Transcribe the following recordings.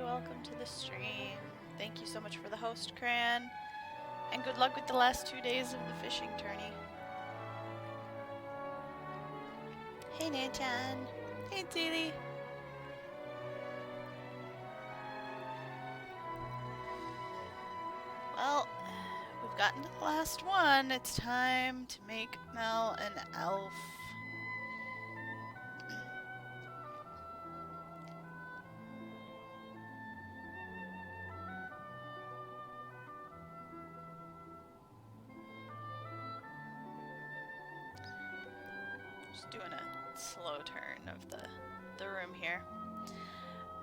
welcome to the stream. Thank you so much for the host, Cran. And good luck with the last 2 days of the fishing tourney. Hey, Nan-chan. Hey, Zeely. Well, we've gotten to the last one. It's time to make Mel an elf. Just doing a slow turn of the room here.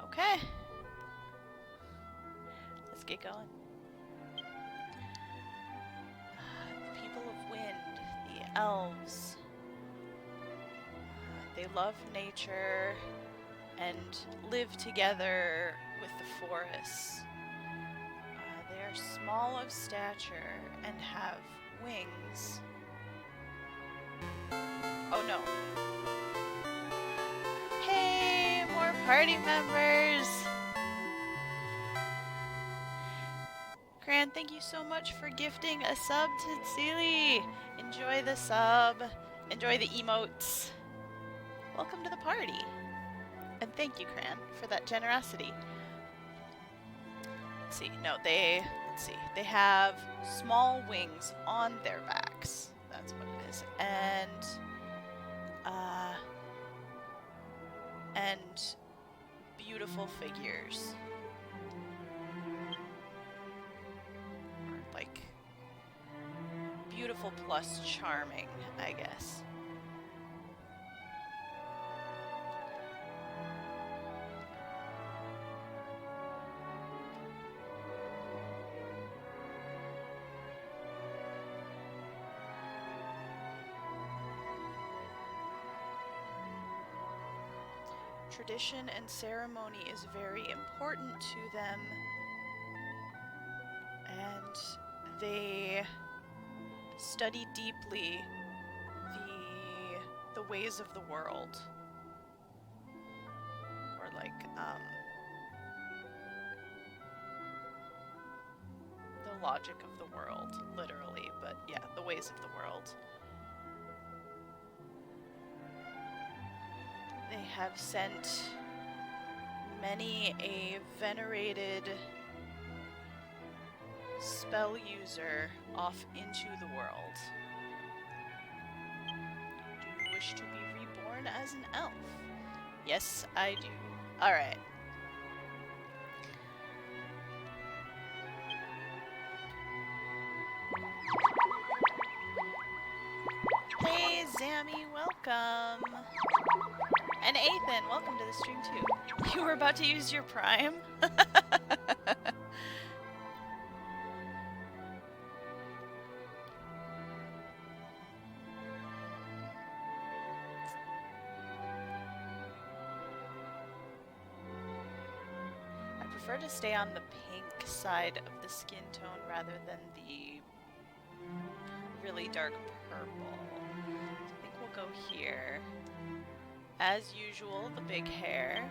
Okay. Let's get going. The people of Wind, the elves. They love nature and live together with the forests. They are small of stature and have wings. Oh no. Hey, more party members! Gran, thank you so much for gifting a sub to Tzili. Enjoy the sub. Enjoy the emotes. Welcome to the party. And thank you, Cran, for that generosity. Let's see. No, they have small wings on their backs. That's what it is. And beautiful figures. Or like beautiful plus charming, I guess. Tradition and ceremony is very important to them, and they study deeply the ways of the world, or like the logic of the world, literally, but yeah, the ways of the world. They have sent many a venerated spell user off into the world. Do you wish to be reborn as an elf? Yes, I do. Alright. Hey, Zammy, welcome. And Ethan, welcome to the stream too. You were about to use your prime? I prefer to stay on the pink side of the skin tone rather than the really dark purple. I think we'll go here. As usual, the big hair.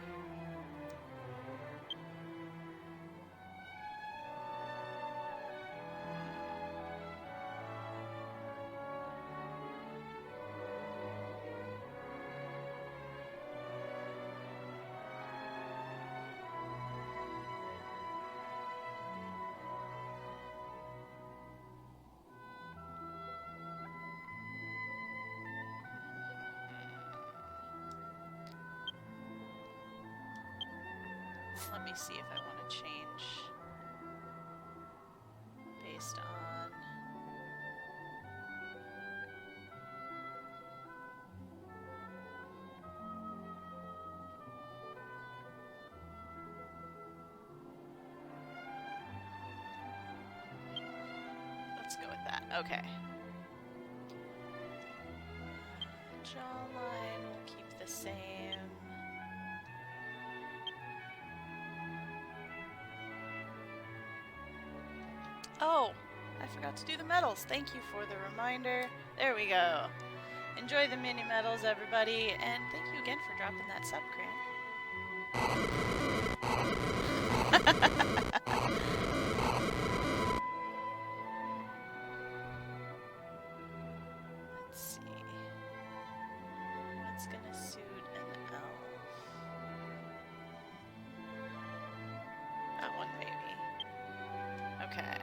Let me see if I want to change based on... Let's go with that. Okay. Jawline will keep the same. Oh, I forgot to do the medals. Thank you for the reminder. There we go. Enjoy the mini medals, everybody, and thank you again for dropping that sub, Cran. see. What's gonna suit an elf? That one, maybe. Okay.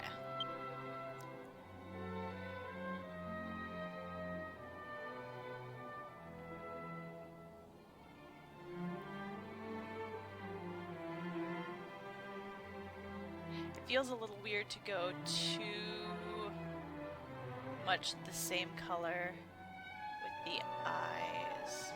It feels a little weird to go too much the same color with the eyes.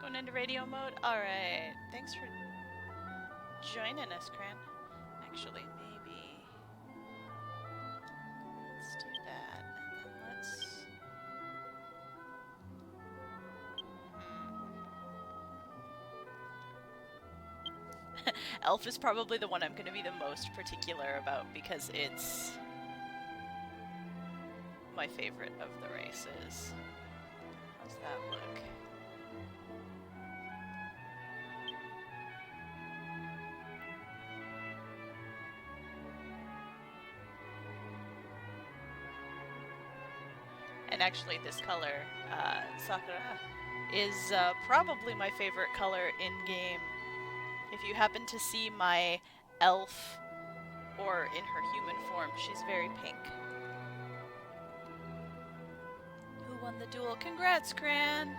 Going into radio mode? Alright. Thanks for joining us, Cran. Actually, maybe... let's do that. And then let's... Elf is probably the one I'm going to be the most particular about because it's my favorite of the races. How's that look? And actually this color, Sakura, is probably my favorite color in-game. If you happen to see my elf, or in her human form, she's very pink. Who won the duel? Congrats, Cran!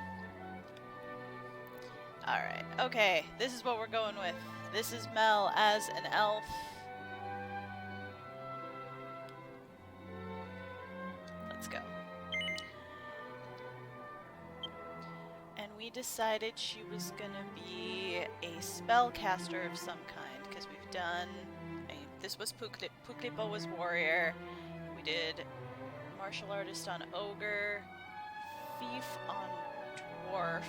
Alright, okay, this is what we're going with. This is Mel as an elf. Let's go. We decided she was gonna be a spellcaster of some kind, because we've done... this was Puklipo was warrior, we did martial artist on ogre, thief on dwarf,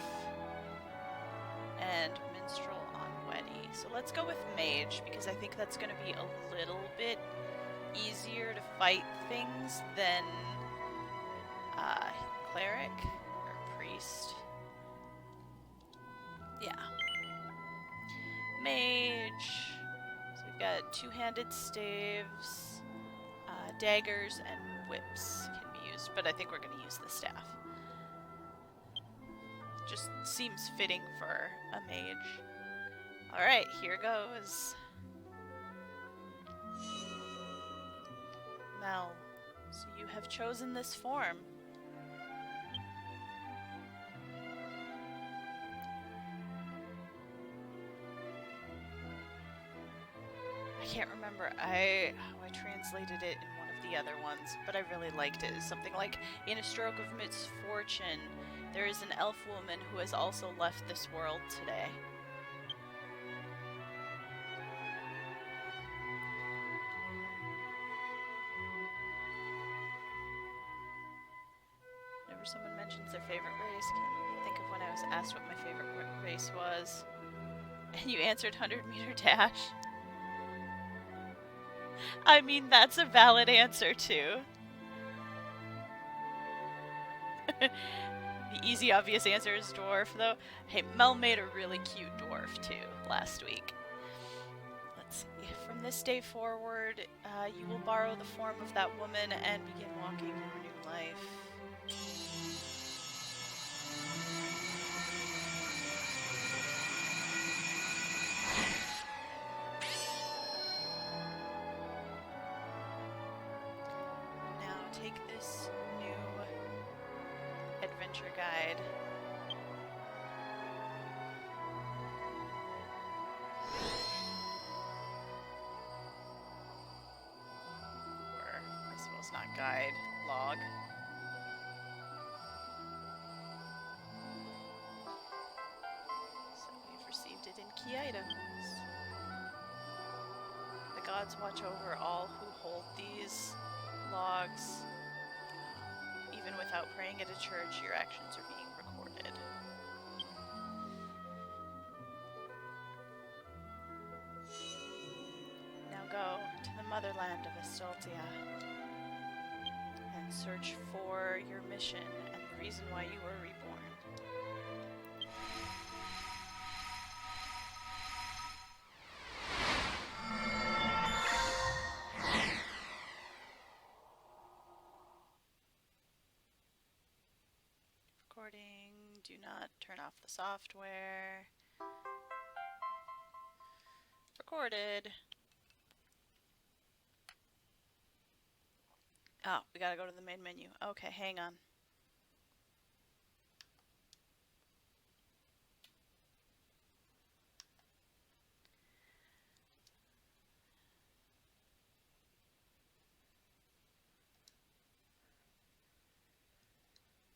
and minstrel on Weddy. So let's go with mage, because I think that's gonna be a little bit easier to fight things than cleric or priest. Yeah. Mage. So we've got two-handed staves, daggers, and whips can be used, but I think we're going to use the staff. Just seems fitting for a mage. Alright, here goes. Mel, so you have chosen this form. I can't remember how I translated it in one of the other ones, but I really liked it. It's something like, in a stroke of misfortune, there is an elf woman who has also left this world today. Whenever someone mentions their favorite race, I can't think of when I was asked what my favorite race was. And you answered 100-meter dash. I mean, that's a valid answer, too. The easy, obvious answer is dwarf, though. Hey, Mel made a really cute dwarf, too, last week. Let's see. From this day forward, you will borrow the form of that woman and begin walking your new life. Take this new adventure guide. Or, I suppose not guide, log. So we've received it in key items. The gods watch over all who hold these logs, even without without praying at a church, your actions are being recorded. Now go to the motherland of Estoltia and search for your mission and the reason why you were reborn. Recording, do not turn off the software. Recorded. Oh, we gotta go to the main menu. Okay, hang on.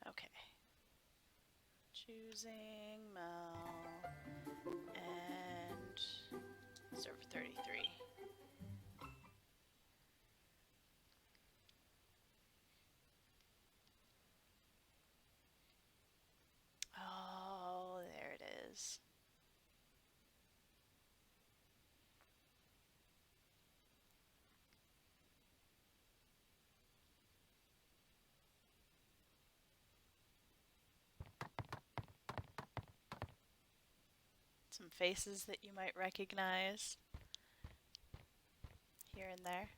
Okay. Choosing Mel and server 33. Oh, there it is. Some faces that you might recognize here and there.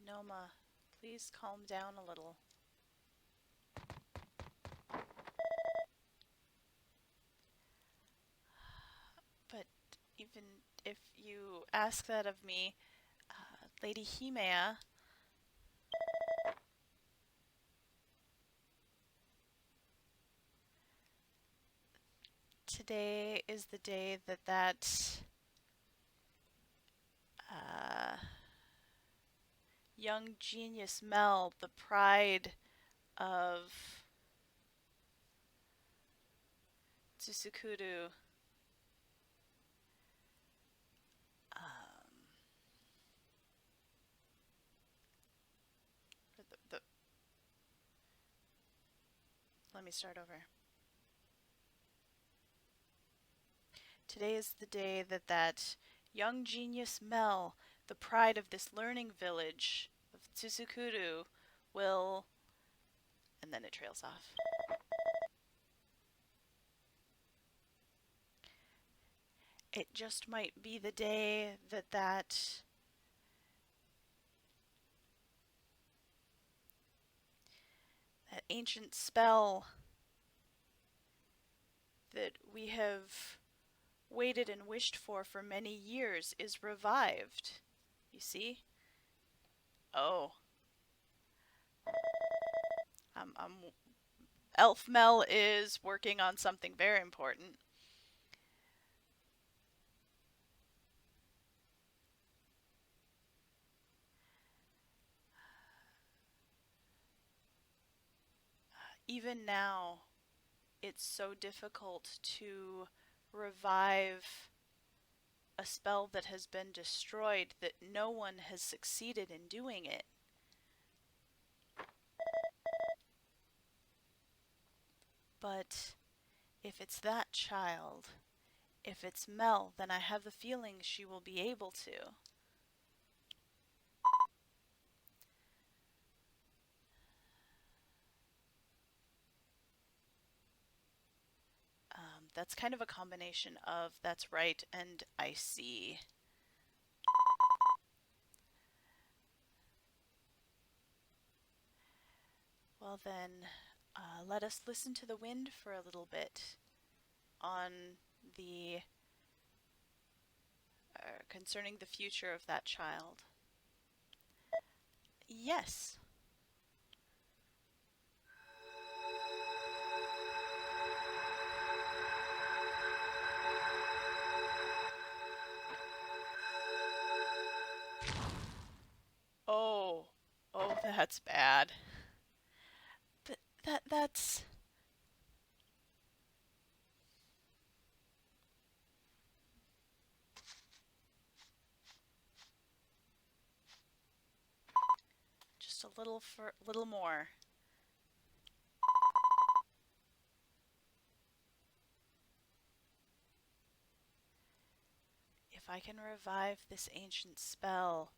Noma, please calm down a little. But even if you ask that of me, Lady Himea, today is the day that young genius Mel, the pride of Tsukudu, let me start over. Today is the day that young genius Mel, the pride of this learning village of Tsukudu, will... And then it trails off. It just might be the day that ancient spell that we have waited and wished for many years is revived. You see? Oh. Elf Mel is working on something very important. Even now, it's so difficult to revive a spell that has been destroyed that no one has succeeded in doing it. But if it's that child, if it's Mel, then I have the feeling she will be able to. That's kind of a combination of that's right and I see. Well then, let us listen to the wind for a little bit on the concerning the future of that child. Yes. Oh, that's bad. That's... little more. If I can revive this ancient spell,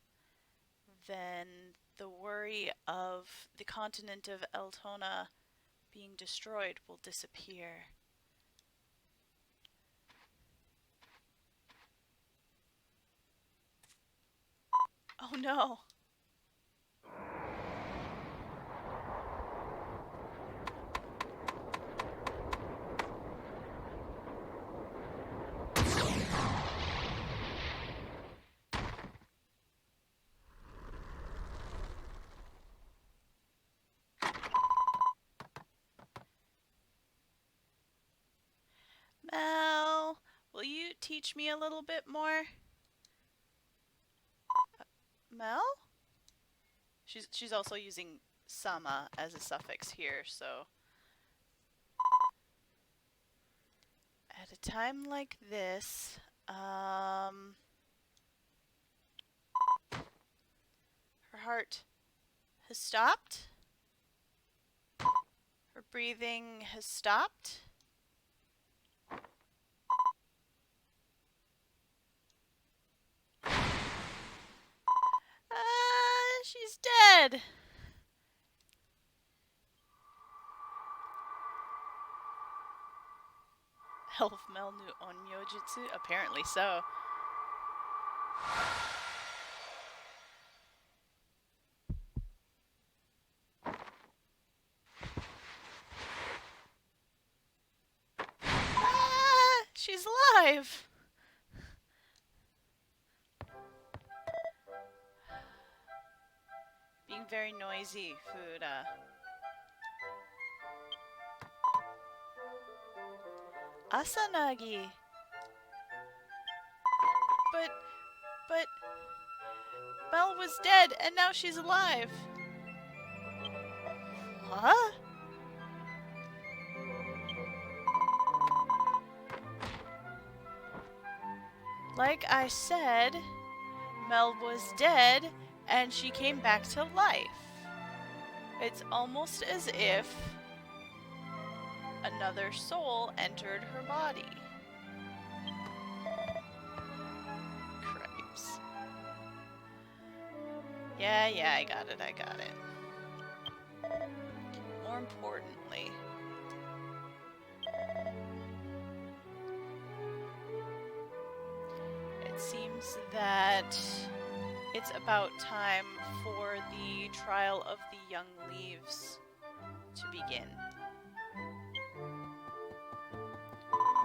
then the worry of the continent of Eltona being destroyed will disappear. Oh no! Mel, will you teach me a little bit more? Mel? She's also using sama as a suffix here, so at a time like this, her heart has stopped. Her breathing has stopped. She's dead. Elf Mel knew Onyojutsu? Apparently so. She's alive! Being very noisy, Fuda. Asanagi! But... Mel was dead, and now she's alive! What? Like I said, Mel was dead, and she came back to life. It's almost as if another soul entered her body. Cripes. Yeah, I got it. More importantly, it seems that it's about time for the trial of the young leaves to begin.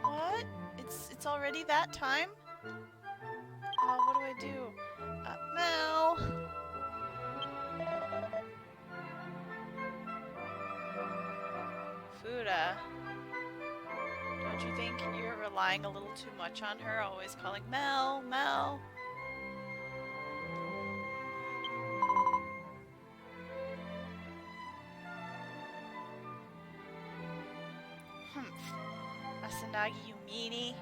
What? It's already that time? What do I do? Mel! Fuda, don't you think you're relying a little too much on her, always calling Mel, Mel? Humph. Asanagi, you meanie.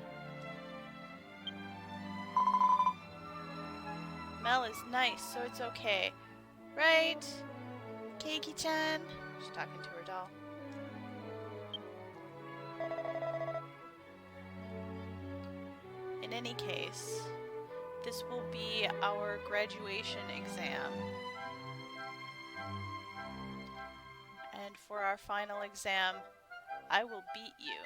Mel is nice, so it's okay. Right? Keiki-chan? She's talking to her doll. In any case, this will be our graduation exam. And for our final exam, I will beat you.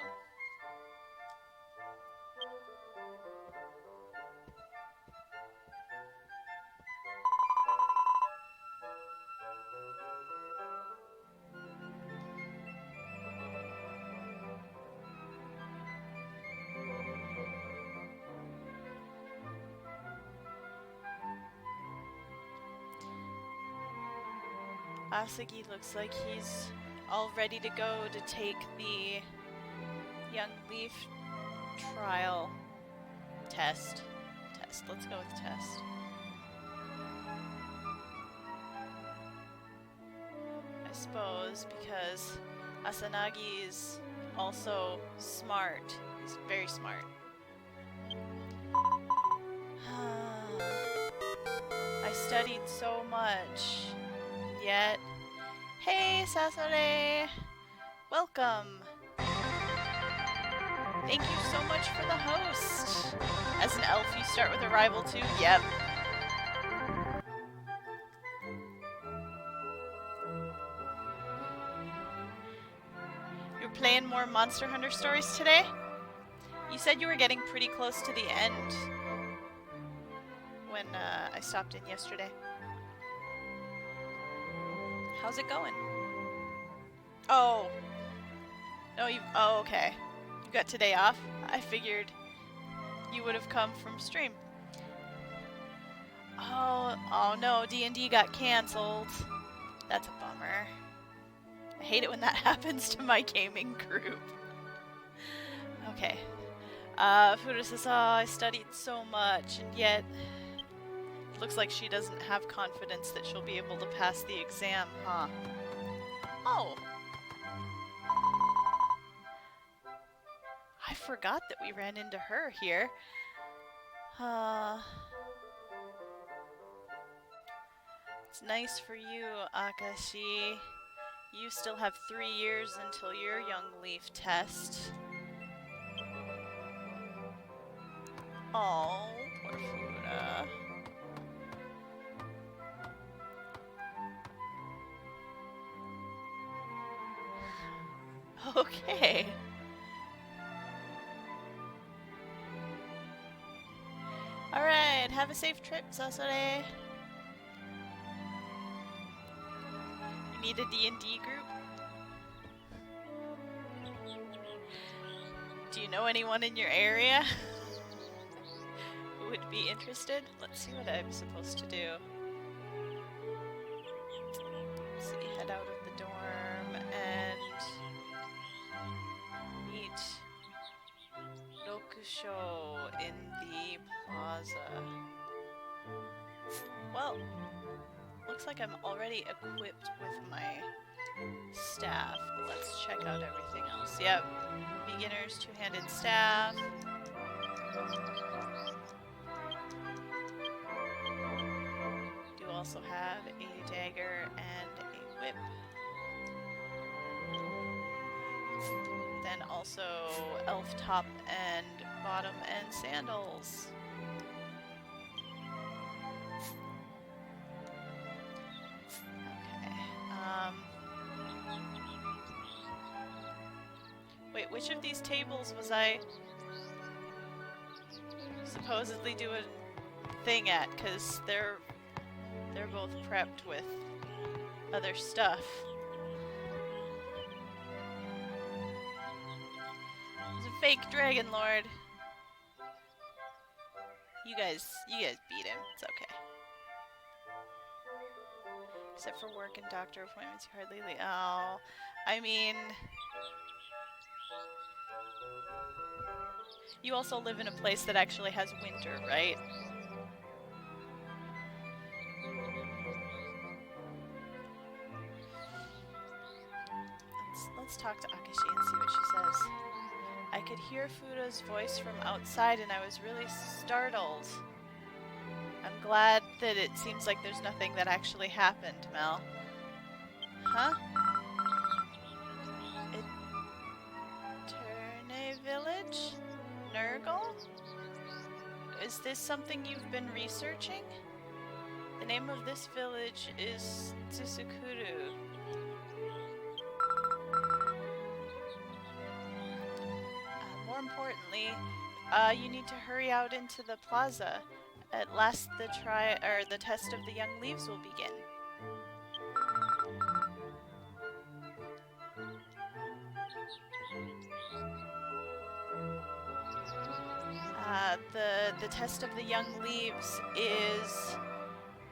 Asagi looks like he's all ready to go to take the Young Leaf trial test. Let's go with test. I suppose because Asanagi is also smart. He's very smart. I studied so much. yet. Hey, Sasore! Welcome! Thank you so much for the host! As an elf, you start with a rival too? Yep. You're playing more Monster Hunter stories today? You said you were getting pretty close to the end when I stopped in yesterday. How's it going? Oh. No, oh, okay. You got today off? I figured you would have come from stream. Oh no, D&D got canceled. That's a bummer. I hate it when that happens to my gaming group. Okay. Fuda says, oh, I studied so much, and yet it looks like she doesn't have confidence that she'll be able to pass the exam, huh? Oh. I forgot that we ran into her here. It's nice for you, Akashi. You still have 3 years until your Young Leaf test. Oh, poor Fuda. Okay. Alright, have a safe trip, Sasore. You need a D&D group? Do you know anyone in your area who would be interested? Let's see what I'm supposed to do. Let's see, head out of the dorm and meet Rokusho in the plaza. Well, looks like I'm already equipped with my staff, but let's check out everything else. Yep, beginner's two-handed staff. Do also have a dagger and a whip. Then also elf top and bottom and sandals. Okay. Wait, which of these tables was I supposedly doing thing at? Because they're both prepped with other stuff. It's a fake dragon lord. You guys beat him. It's okay. Except for work and doctor appointments, you hardly leave. Oh, I mean, you also live in a place that actually has winter, right? Let's talk to Akashi and see what she says. I could hear Fuda's voice from outside and I was really startled. I'm glad that it seems like there's nothing that actually happened, Mel. Huh? Eterne Village? Nurgle? Is this something you've been researching? The name of this village is Tsusukuru. More importantly, you need to hurry out into the plaza. At last, the test of the young leaves will begin. The test of the young leaves is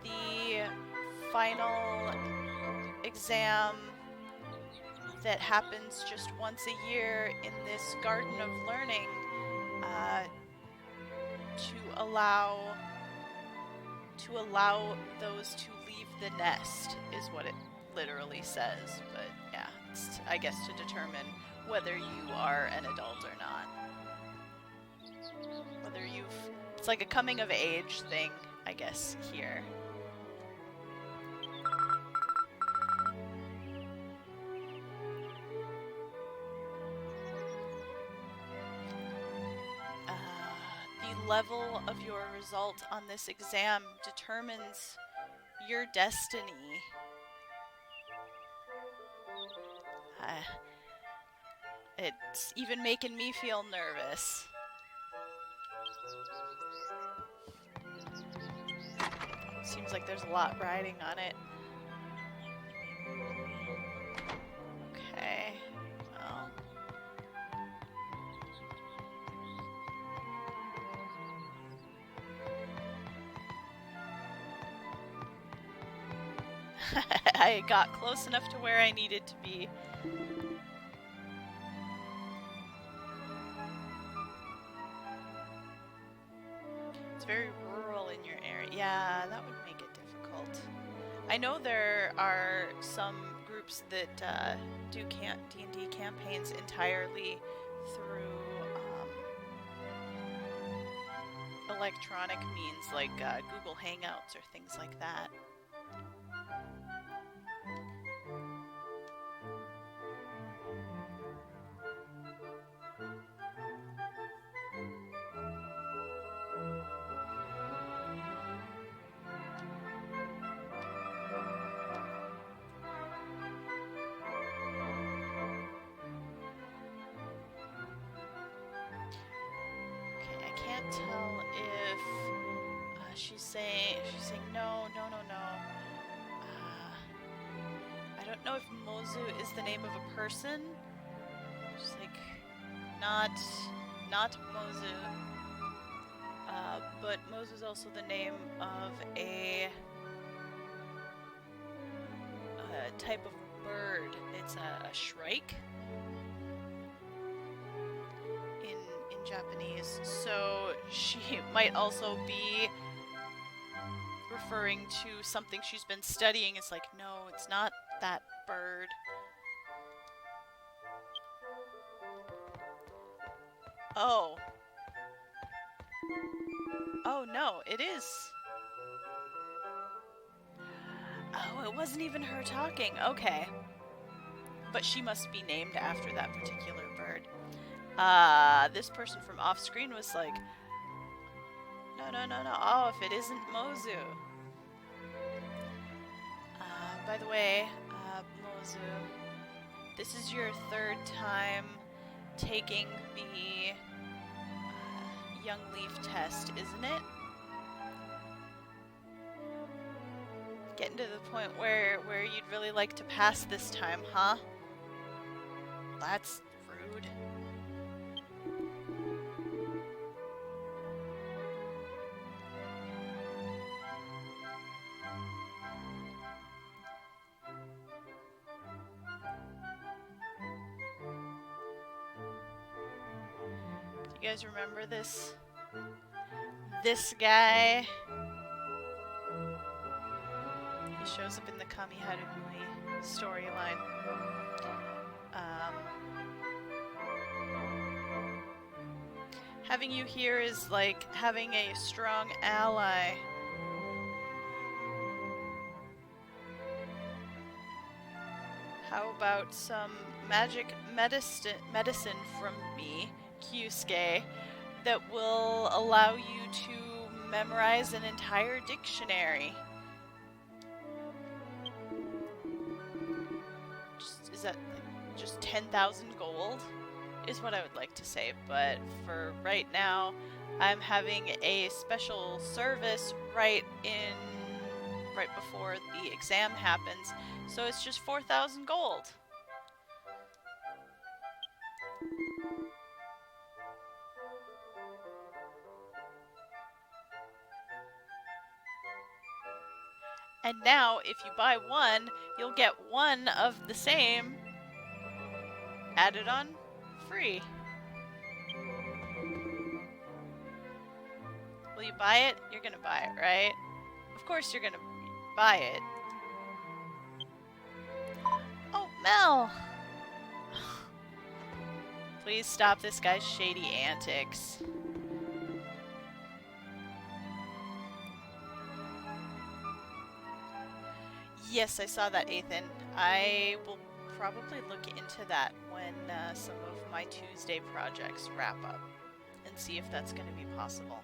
the final exam that happens just once a year in this garden of learning to allow those to leave the nest is what it literally says. But yeah, it's, I guess, to determine whether you are an adult or not. Whether it's like a coming of age thing, I guess, here. level of your result on this exam determines your destiny. It's even making me feel nervous. Seems like there's a lot riding on it. Okay. Well. I got close enough to where I needed to be. It's very rural in your area. Yeah, that would make it difficult. I know there are some groups that do D&D campaigns entirely through electronic means like Google Hangouts or things like that. Tell if she's saying no. I don't know if Mozu is the name of a person. She's like not Mozu. But Mozu is also the name of a type of bird. It's a shrike. Japanese, so she might also be referring to something she's been studying. It's like, no, it's not that bird. Oh. Oh no, it is. Oh, it wasn't even her talking. Okay. But she must be named after that particular bird. This person from off screen was like, no. Oh, if it isn't Mozu. By the way, Mozu, this is your third time taking the Young Leaf test, isn't it? Getting to the point where you'd really like to pass this time, huh? That's rude. You guys remember this guy? He shows up in the Kami Harumui storyline. Having you here is like having a strong ally. How about some magic medicine from me, Kyusuke, that will allow you to memorize an entire dictionary? Is that just 10,000 gold? Is what I would like to say, but for right now, I'm having a special service right before the exam happens, so it's just 4,000 gold. And now, if you buy one, you'll get one of the same added on free. Will you buy it? You're gonna buy it, right? Of course you're gonna buy it. Oh, Mel! Please stop this guy's shady antics. Yes, I saw that, Ethan. I will probably look into that when some of my Tuesday projects wrap up and see if that's going to be possible.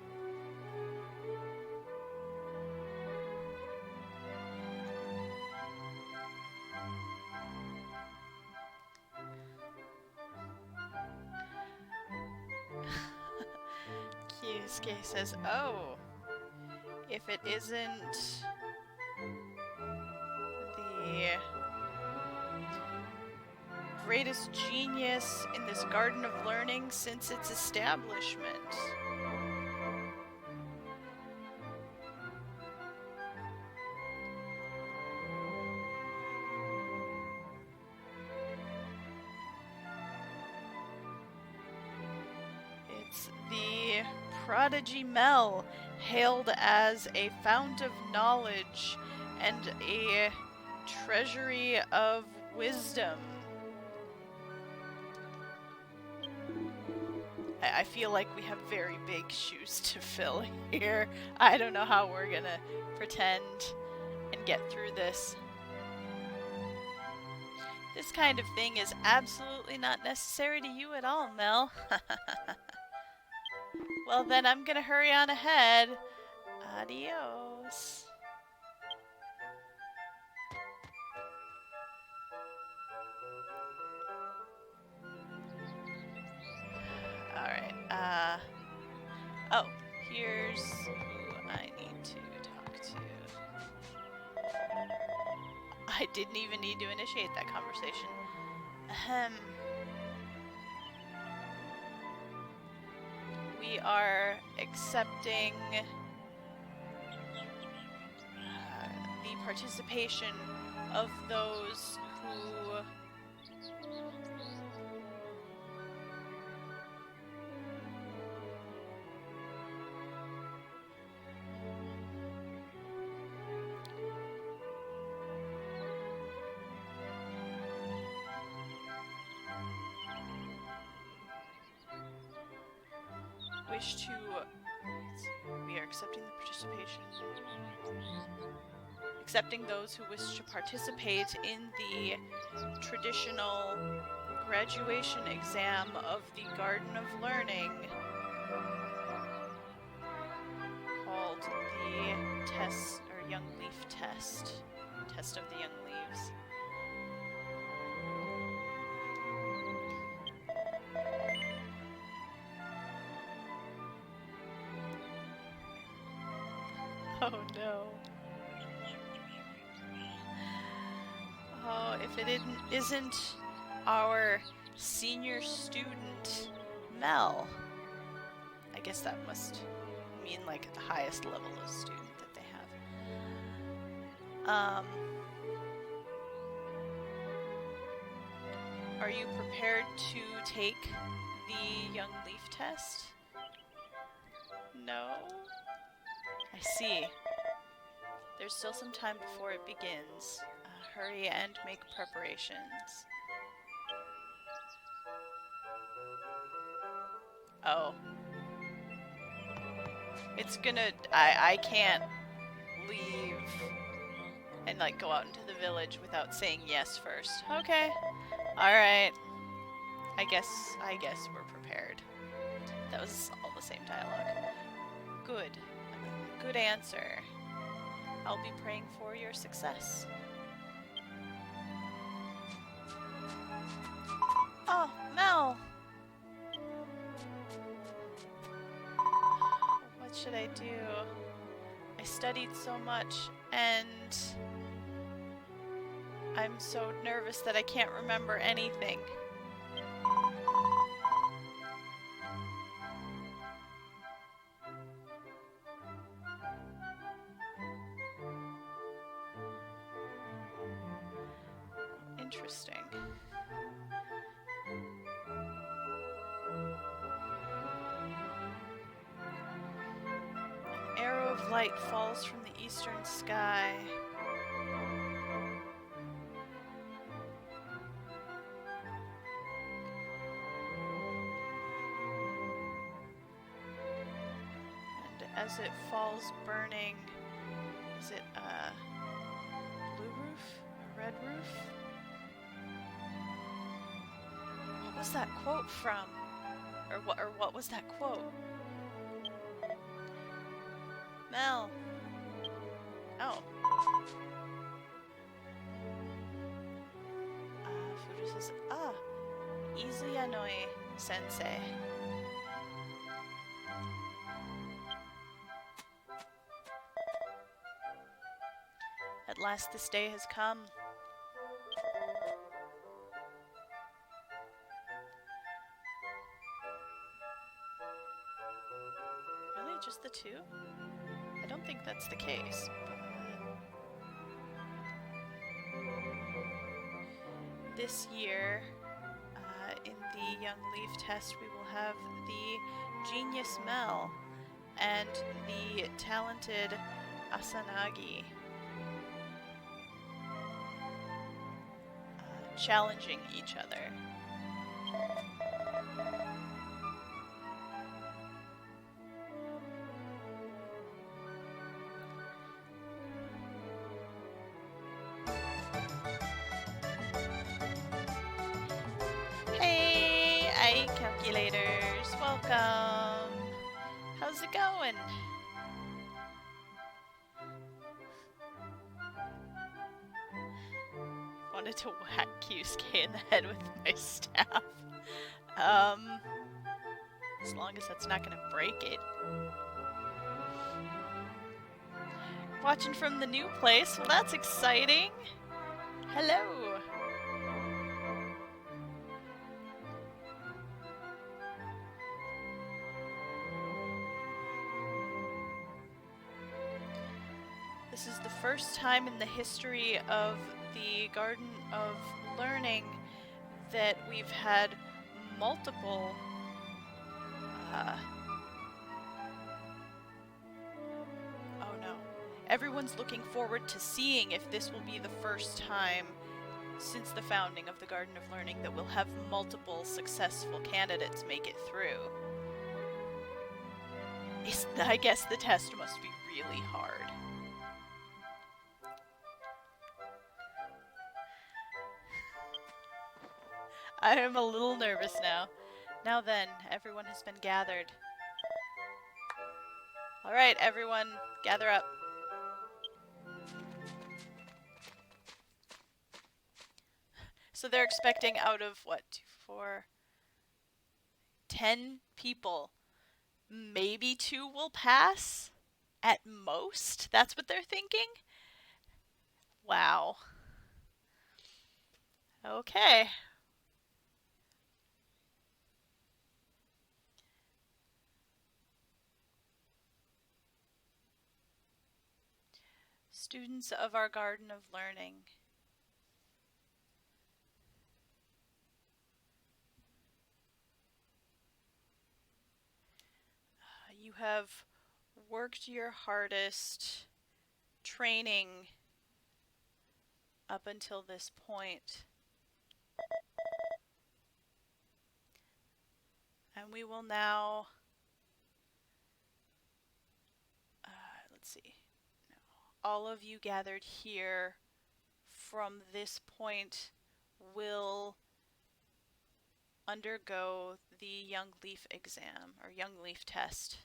Yusuke says, oh, if it isn't the greatest genius in this garden of learning since its establishment. It's the prodigy Mel, hailed as a fount of knowledge and a treasury of wisdom. I feel like we have very big shoes to fill here. I don't know how we're gonna pretend and get through this. This kind of thing is absolutely not necessary to you at all, Mel. Well then, I'm gonna hurry on ahead. Adios. Alright, oh, here's who I need to talk to. I didn't even need to initiate that conversation. We are accepting the participation of those who wish to... We are accepting the participation. Accepting those who wish to participate in the traditional graduation exam of the Garden of Learning, called the test, or Young Leaf Test. Test of the Young Leaves. Oh no. Oh, if it isn't our senior student, Mel. I guess that must mean like the highest level of student that they have. Are you prepared to take the Young Leaf Test? No? I see. There's still some time before it begins. Hurry and make preparations. Oh. It's gonna... I can't leave and like go out into the village without saying yes first. Okay. Alright. I guess we're prepared. That was all the same dialogue. Good. Good answer. I'll be praying for your success. Oh, Mel! What should I do? I studied so much, and I'm so nervous that I can't remember anything. Interesting. An arrow of light falls from the eastern sky. And as it falls burning, is it a blue roof? A red roof? What was that quote from? Or what was that quote? Mel. Oh. Fuji says, Izuyanoe sensei. At last this day has come. Really? Just the two? I don't think that's the case. This year, in the Young Leaf test, we will have the Genius Mel and the Talented Asanagi challenging each other. Hey, calculators, welcome. How's it going? Wanted to whack QSK in the head with my staff. As long as that's not gonna break it. Watching from the new place, well that's exciting. Hello. This is the first time in the history of the Garden of Learning that we've had multiple oh no. Everyone's looking forward to seeing if this will be the first time since the founding of the Garden of Learning that we'll have multiple successful candidates make it through. I guess the test must be really hard. I am a little nervous now. Now then, everyone has been gathered. Alright, everyone, gather up. So they're expecting out of, what, 2, 4, 10 people, maybe 2 will pass? At most? That's what they're thinking? Wow. Okay. Students of our Garden of Learning. You have worked your hardest training up until this point. And we will now, let's see, no. All of you gathered here from this point will undergo the Young Leaf exam, or Young Leaf test.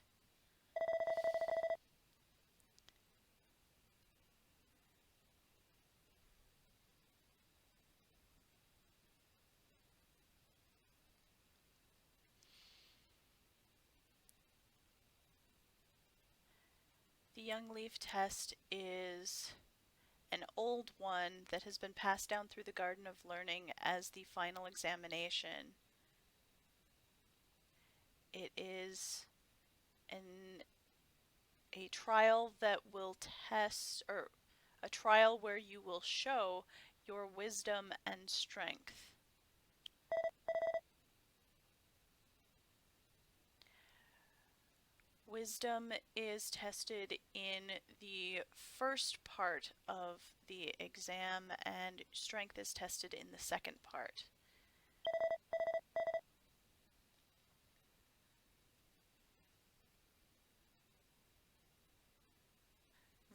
The Young Leaf test is an old one that has been passed down through the Garden of Learning as the final examination. It is a trial that will test, or a trial where you will show your wisdom and strength. Wisdom is tested in the first part of the exam, and strength is tested in the second part.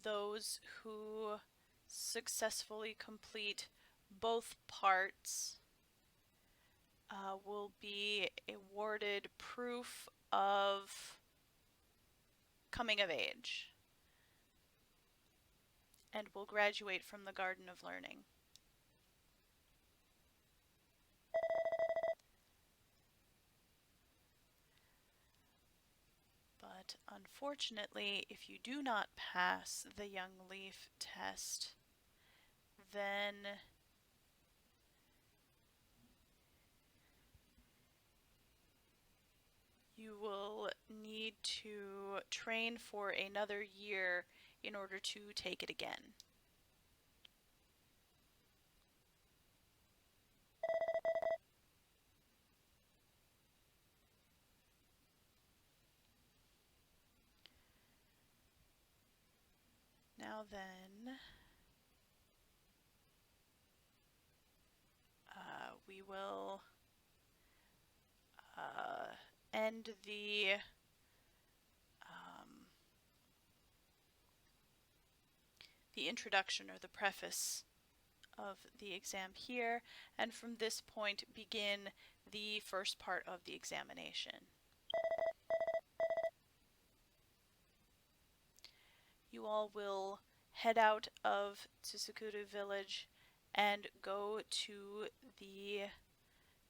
Those who successfully complete both parts will be awarded proof of coming of age and will graduate from the Garden of Learning. But unfortunately, if you do not pass the Young Leaf test, then you will need to train for another year in order to take it again. Now then, we will end the introduction or the preface of the exam here, and from this point begin the first part of the examination. You all will head out of Tsusukuru village and go to the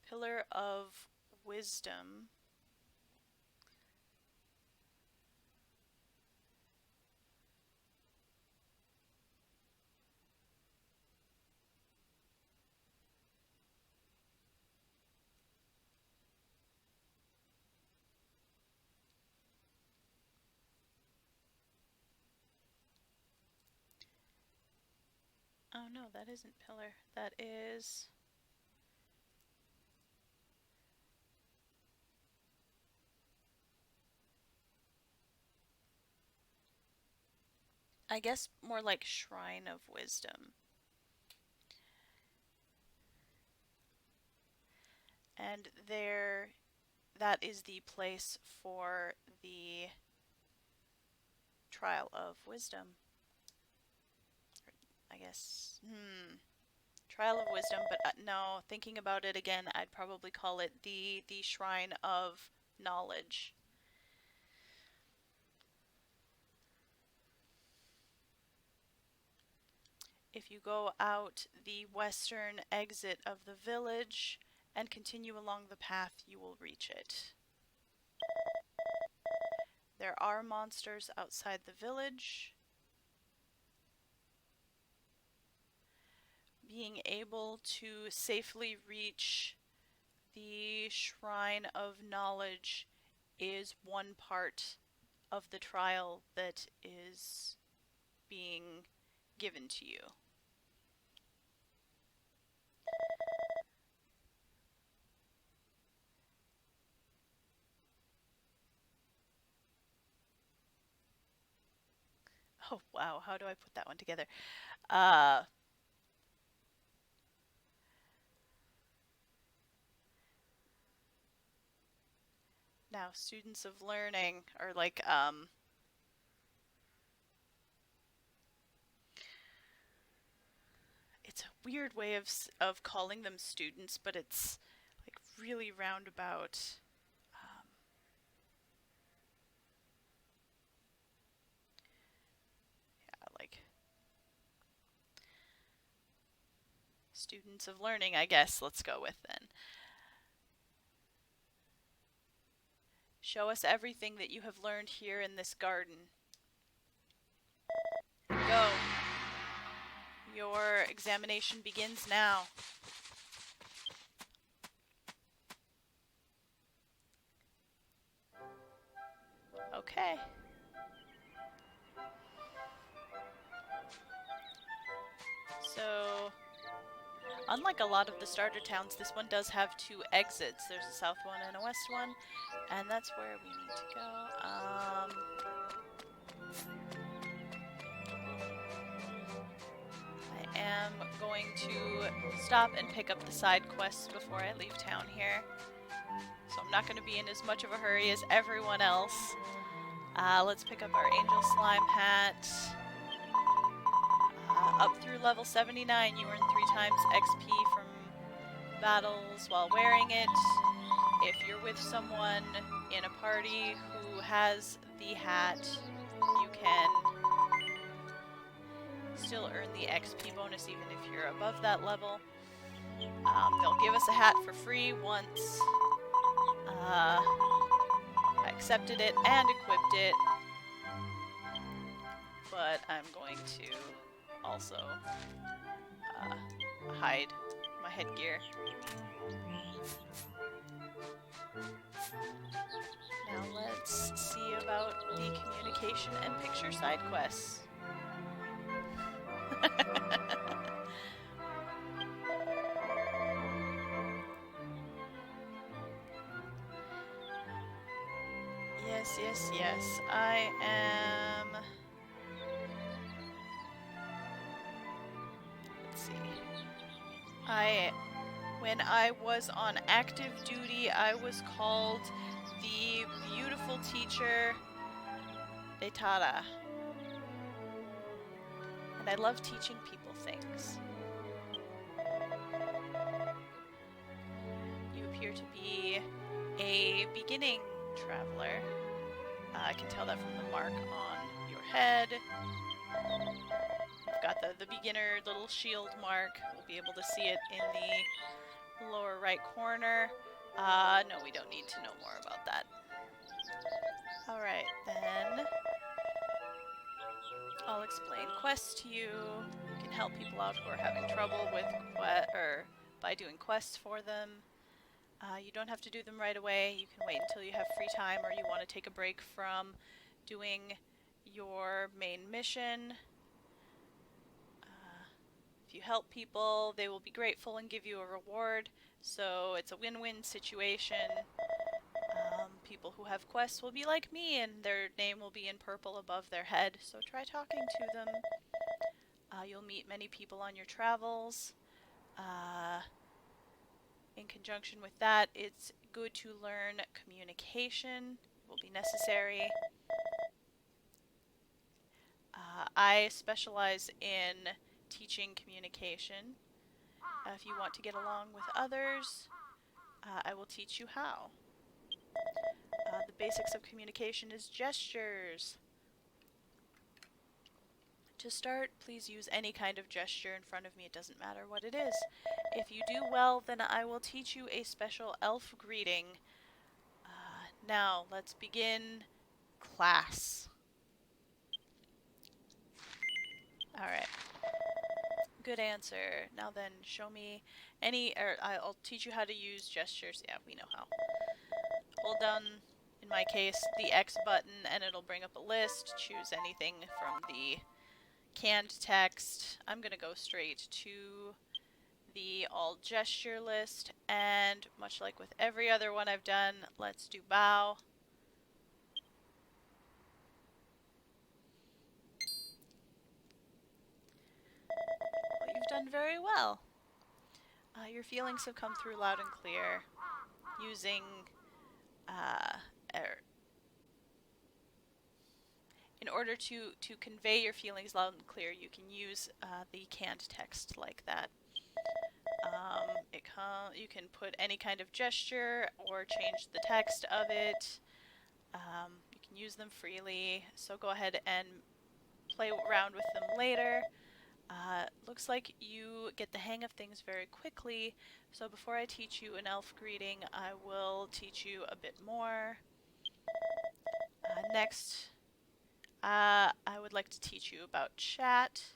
Pillar of Wisdom. Oh no, that isn't Pillar. That is... I guess more like Shrine of Wisdom. And there, that is the place for the Trial of Wisdom. I guess, Trial of Wisdom, but no, thinking about it again, I'd probably call it the Shrine of Knowledge. If you go out the western exit of the village and continue along the path, you will reach it. There are monsters outside the village. Being able to safely reach the Shrine of Knowledge is one part of the trial that is being given to you. Oh wow, how do I put that one together? Now, students of learning are like, it's a weird way of calling them students, but it's like really roundabout. Yeah, like students of learning, I guess. Let's go with then. Show us everything that you have learned here in this garden. Go. Your examination begins now. Okay. So, unlike a lot of the starter towns, this one does have two exits. There's a south one and a west one, and that's where we need to go. I am going to stop and pick up the side quests before I leave town here. So I'm not going to be in as much of a hurry as everyone else. Let's pick up our Angel Slime hat. Up through level 79, you earn 3 times XP from battles while wearing it. If you're with someone in a party who has the hat, you can still earn the XP bonus even if you're above that level. They'll give us a hat for free once I accepted it and equipped it, but I'm going to also hide my headgear. Now let's see about the communication and picture side quests. Yes. I am... Let's see. When I was on active duty, I was called the beautiful teacher Etara. And I love teaching people things. You appear to be a beginning traveler. I can tell that from the mark on your head. You've got the beginner little shield mark. We'll be able to see it in the lower right corner. No, we don't need to know more about that. Alright, then I'll explain quests to you. You can help people out who are having trouble with by doing quests for them. You don't have to do them right away. You can wait until you have free time or you want to take a break from doing your main mission. If you help people, they will be grateful and give you a reward. So it's a win-win situation. People who have quests will be like me and their name will be in purple above their head. So try talking to them. You'll meet many people on your travels. In conjunction with that, it's good to learn communication. It will be necessary. I specialize in teaching communication. If you want to get along with others, I will teach you how. The basics of communication is gestures. To start, please use any kind of gesture in front of me. It doesn't matter what it is. If you do well, then I will teach you a special elf greeting. Now, let's begin class. Alright. Good answer. Now then, show me I'll teach you how to use gestures. Yeah, we know how. Hold down, in my case, the X button and it'll bring up a list. Choose anything from the canned text. I'm gonna go straight to the all gesture list, and much like with every other one I've done, let's do bow. Well, you've done very well. Your feelings have come through loud and clear. Using in order to convey your feelings loud and clear, you can use the canned text like that. You can put any kind of gesture or change the text of it. You can use them freely, so go ahead and play around with them later. Looks like you get the hang of things very quickly, so before I teach you an elf greeting, I will teach you a bit more. Next, I would like to teach you about chat.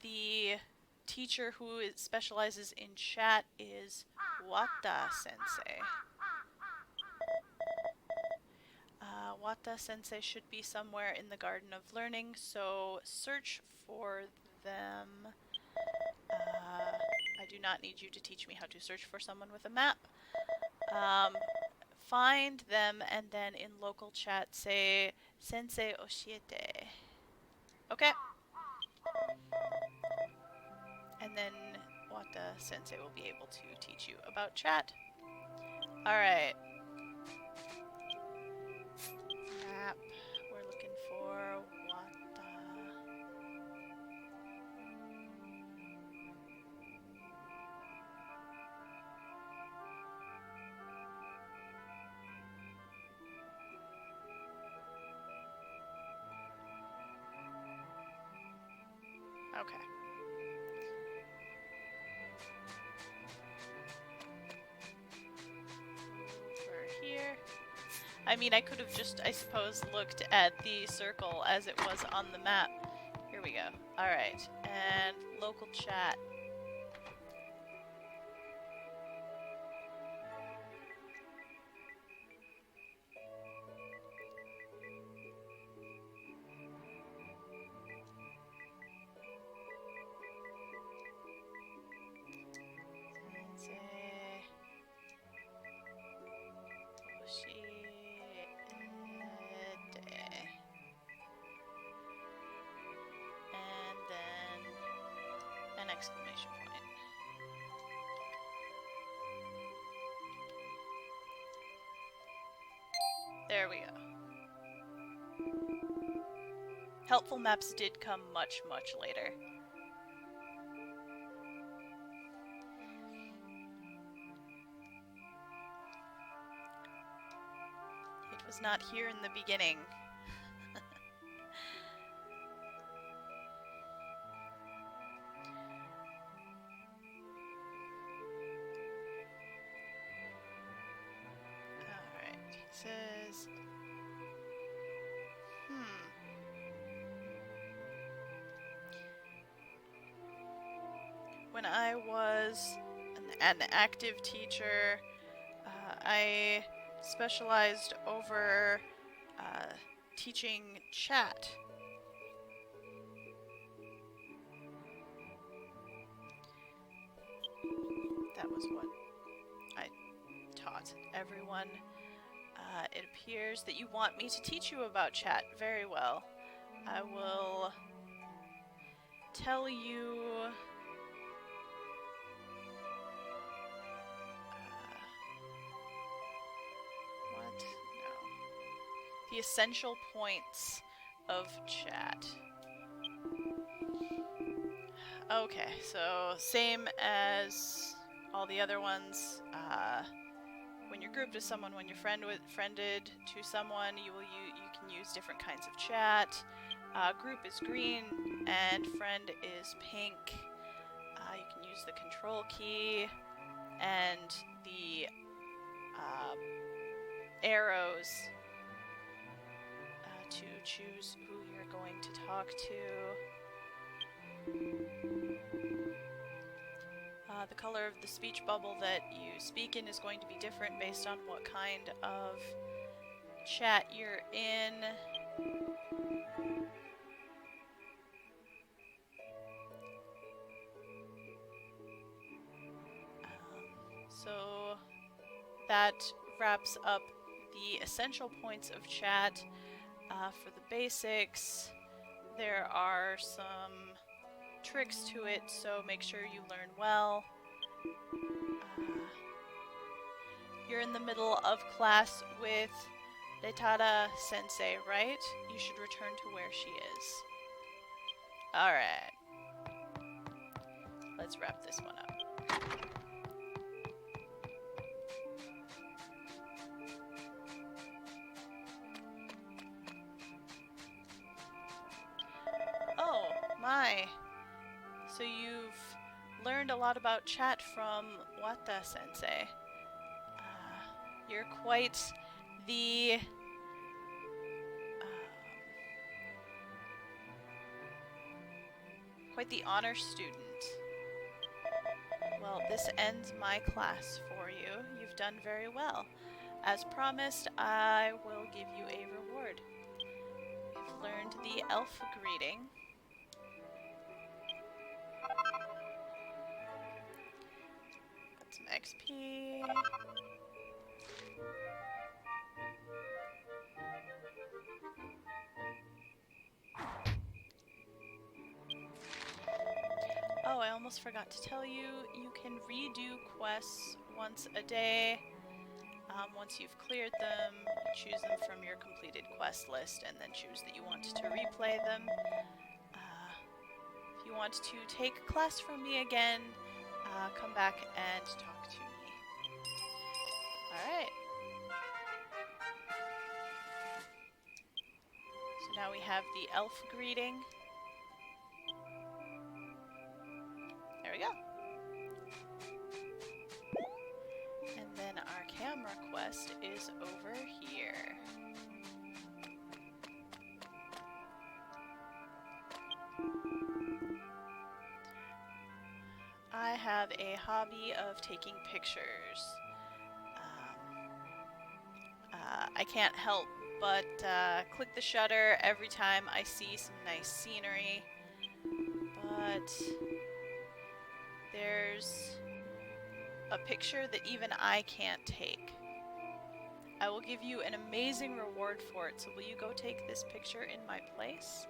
The teacher who specializes in chat is Wata Sensei. Wata Sensei should be somewhere in the Garden of Learning, so search for them. I do not need you to teach me how to search for someone with a map. Find them and then in local chat say Sensei oshiete. Okay? And then Wata Sensei will be able to teach you about chat. Alright. Map. We're looking for Wata. Okay. Over here. I mean, I could have just, I suppose, looked at the circle as it was on the map. Here we go. Alright, and local chat. Exclamation point. There we go. Helpful maps did come much, much later. It was not here in the beginning. Says, when I was an active teacher, I specialized over teaching chat. That was what I taught everyone. It appears that you want me to teach you about chat. Very well. I will tell you what? No. The essential points of chat. Okay, so same as all the other ones. When you're grouped with someone, when you're friended to someone, you can use different kinds of chat. Group is green and friend is pink. You can use the control key and the arrows to choose who you're going to talk to. The color of the speech bubble that you speak in is going to be different based on what kind of chat you're in. So that wraps up the essential points of chat. For the basics, there are some tricks to it, so make sure you learn well. You're in the middle of class with Retada Sensei, right? You should return to where she is. Alright. Let's wrap this one up. Oh, my. So you've learned a lot about chat from Wata Sensei. You're quite the honor student. Well, this ends my class for you. You've done very well. As promised, I will give you a reward. You've learned the elf greeting. Got some XP. Oh, I almost forgot to tell you, you can redo quests once a day. Once you've cleared them, choose them from your completed quest list and then choose that you want to replay them. If you want to take a class from me again, come back and talk to me. Alright. So now we have the elf greeting. There we go. And then our camera camera quest is over here. I have a hobby of taking pictures. I can't help but click the shutter every time I see some nice scenery. But there's a picture that even I can't take. I will give you an amazing reward for it, so will you go take this picture in my place?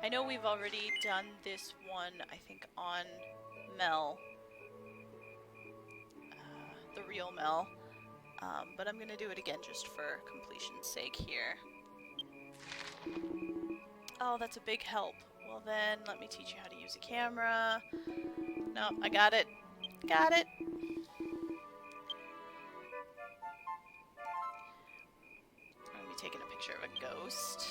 I know we've already done this one, I think, on Mel. The real Mel. But I'm gonna do it again just for completion's sake here. Oh, that's a big help. Well then, let me teach you how to use a camera. No, I got it. Got it! I'm gonna be taking a picture of a ghost.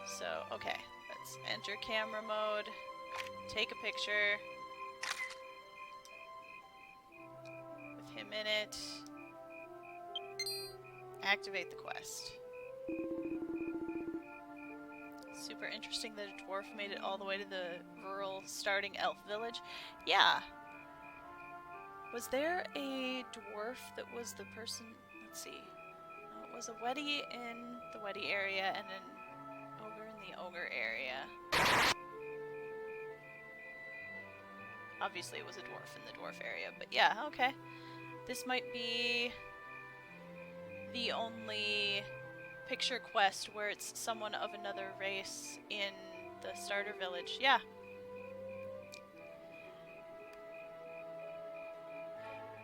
So, okay. Let's enter camera mode. Take a picture. With him in it. Activate the quest. Super interesting that a dwarf made it all the way to the rural starting elf village. Yeah. Was there a dwarf that was the person? Let's see. No, it was a Weddy in the Weddy area and an ogre in the ogre area. Obviously it was a dwarf in the dwarf area, but yeah, okay. This might be the only picture quest where it's someone of another race in the starter village. Yeah.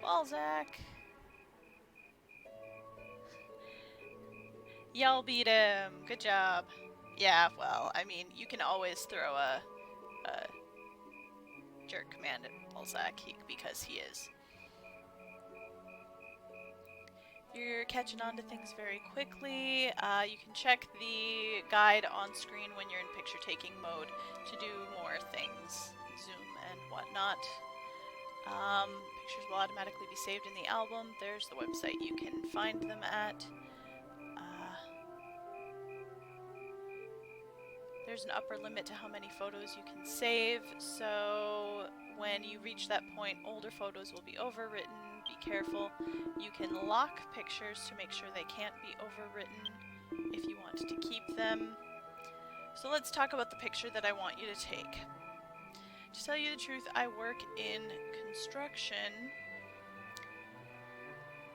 Balzac. Y'all beat him. Good job. Yeah, well, I mean, you can always throw a jerk command at Balzac because he is. You're catching on to things very quickly. You can check the guide on screen when you're in picture-taking mode to do more things, zoom and whatnot. Pictures will automatically be saved in the album. There's the website you can find them at. There's an upper limit to how many photos you can save, so when you reach that point, older photos will be overwritten. Be careful. You can lock pictures to make sure they can't be overwritten if you want to keep them. So let's talk about the picture that I want you to take. To tell you the truth, I work in construction,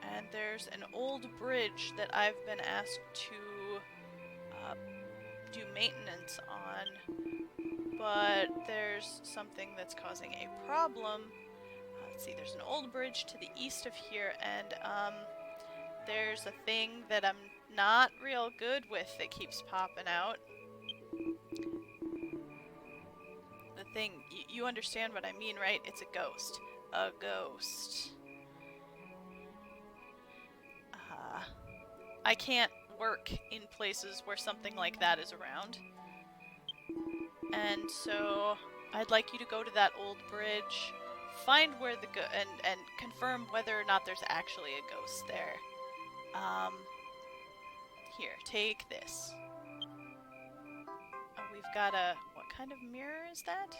and there's an old bridge that I've been asked to do maintenance on, but there's something that's causing a problem. Let's see, there's an old bridge to the east of here, and there's a thing that I'm not real good with that keeps popping out. The thing, you understand what I mean, right? It's a ghost. A ghost. I can't work in places where something like that is around. And so I'd like you to go to that old bridge, find where the and confirm whether or not there's actually a ghost there. Here, take this. Oh, we've got a... what kind of mirror is that?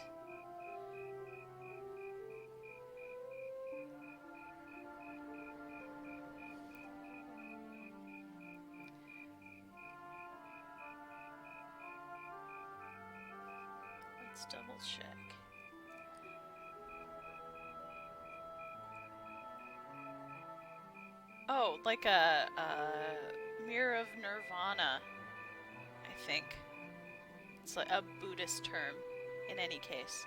Let's double check. Oh, like a mirror of Nirvana, I think. It's like a Buddhist term, in any case.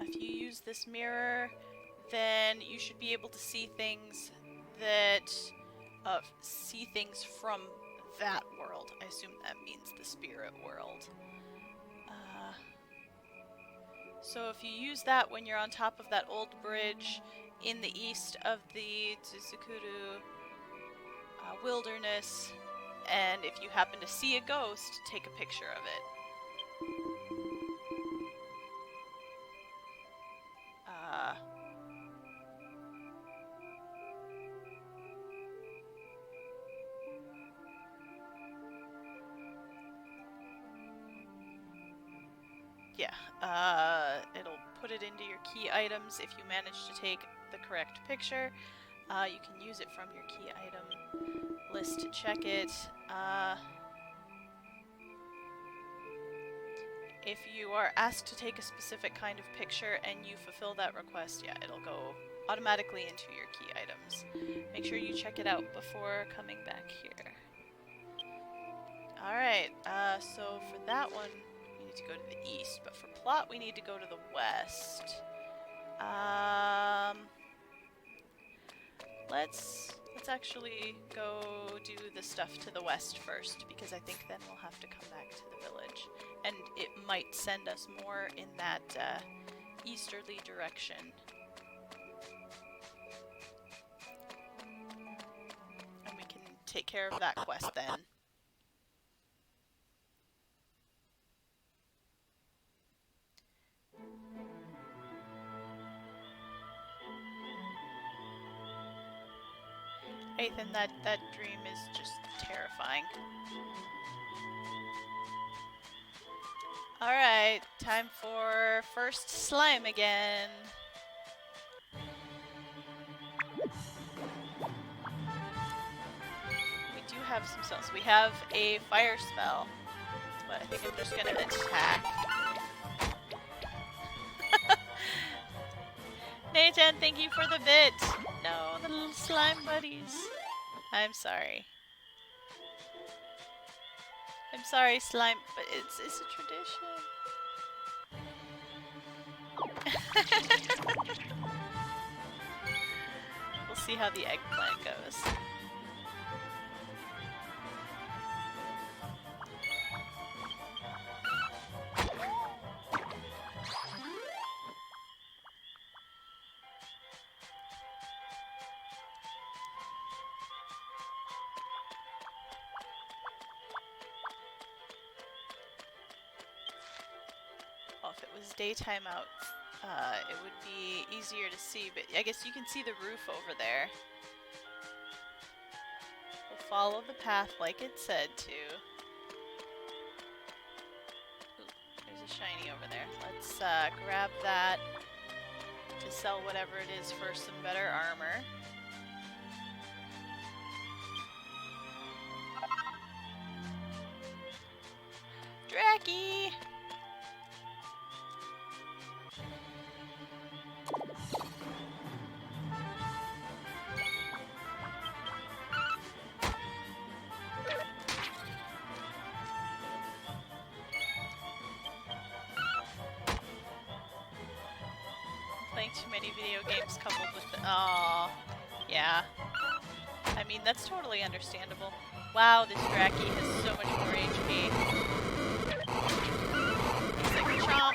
If you use this mirror, then you should be able to see things that... see things from that world. I assume that means the spirit world. So if you use that when you're on top of that old bridge in the east of the Tsuzukuru wilderness, and if you happen to see a ghost, take a picture of it. It'll put it into your key items if you manage to take the correct picture. You can use it from your key item list to check it. If you are asked to take a specific kind of picture and you fulfill that request, yeah, it'll go automatically into your key items. Make sure you check it out before coming back here. Alright, so for that one, we need to go to the east, but for plot, we need to go to the west. Let's actually go do the stuff to the west first, because I think then we'll have to come back to the village. And it might send us more in that easterly direction. And we can take care of that quest then. Ethan, that dream is just terrifying. Alright, time for first slime again. We do have some spells. We have a fire spell, but I think I'm just gonna attack. Nathan, thank you for the bit! No, the little slime buddies. I'm sorry. I'm sorry, slime, but it's a tradition. We'll see how the eggplant goes. If it was daytime out, it would be easier to see, but I guess you can see the roof over there. We'll follow the path like it said to. Ooh, there's a shiny over there. Let's grab that to sell whatever it is for some better armor. Dracky! Playing too many video games coupled with the... Aww. Yeah. I mean, that's totally understandable. Wow, this Dracky has so much more HP. He's like, chomp!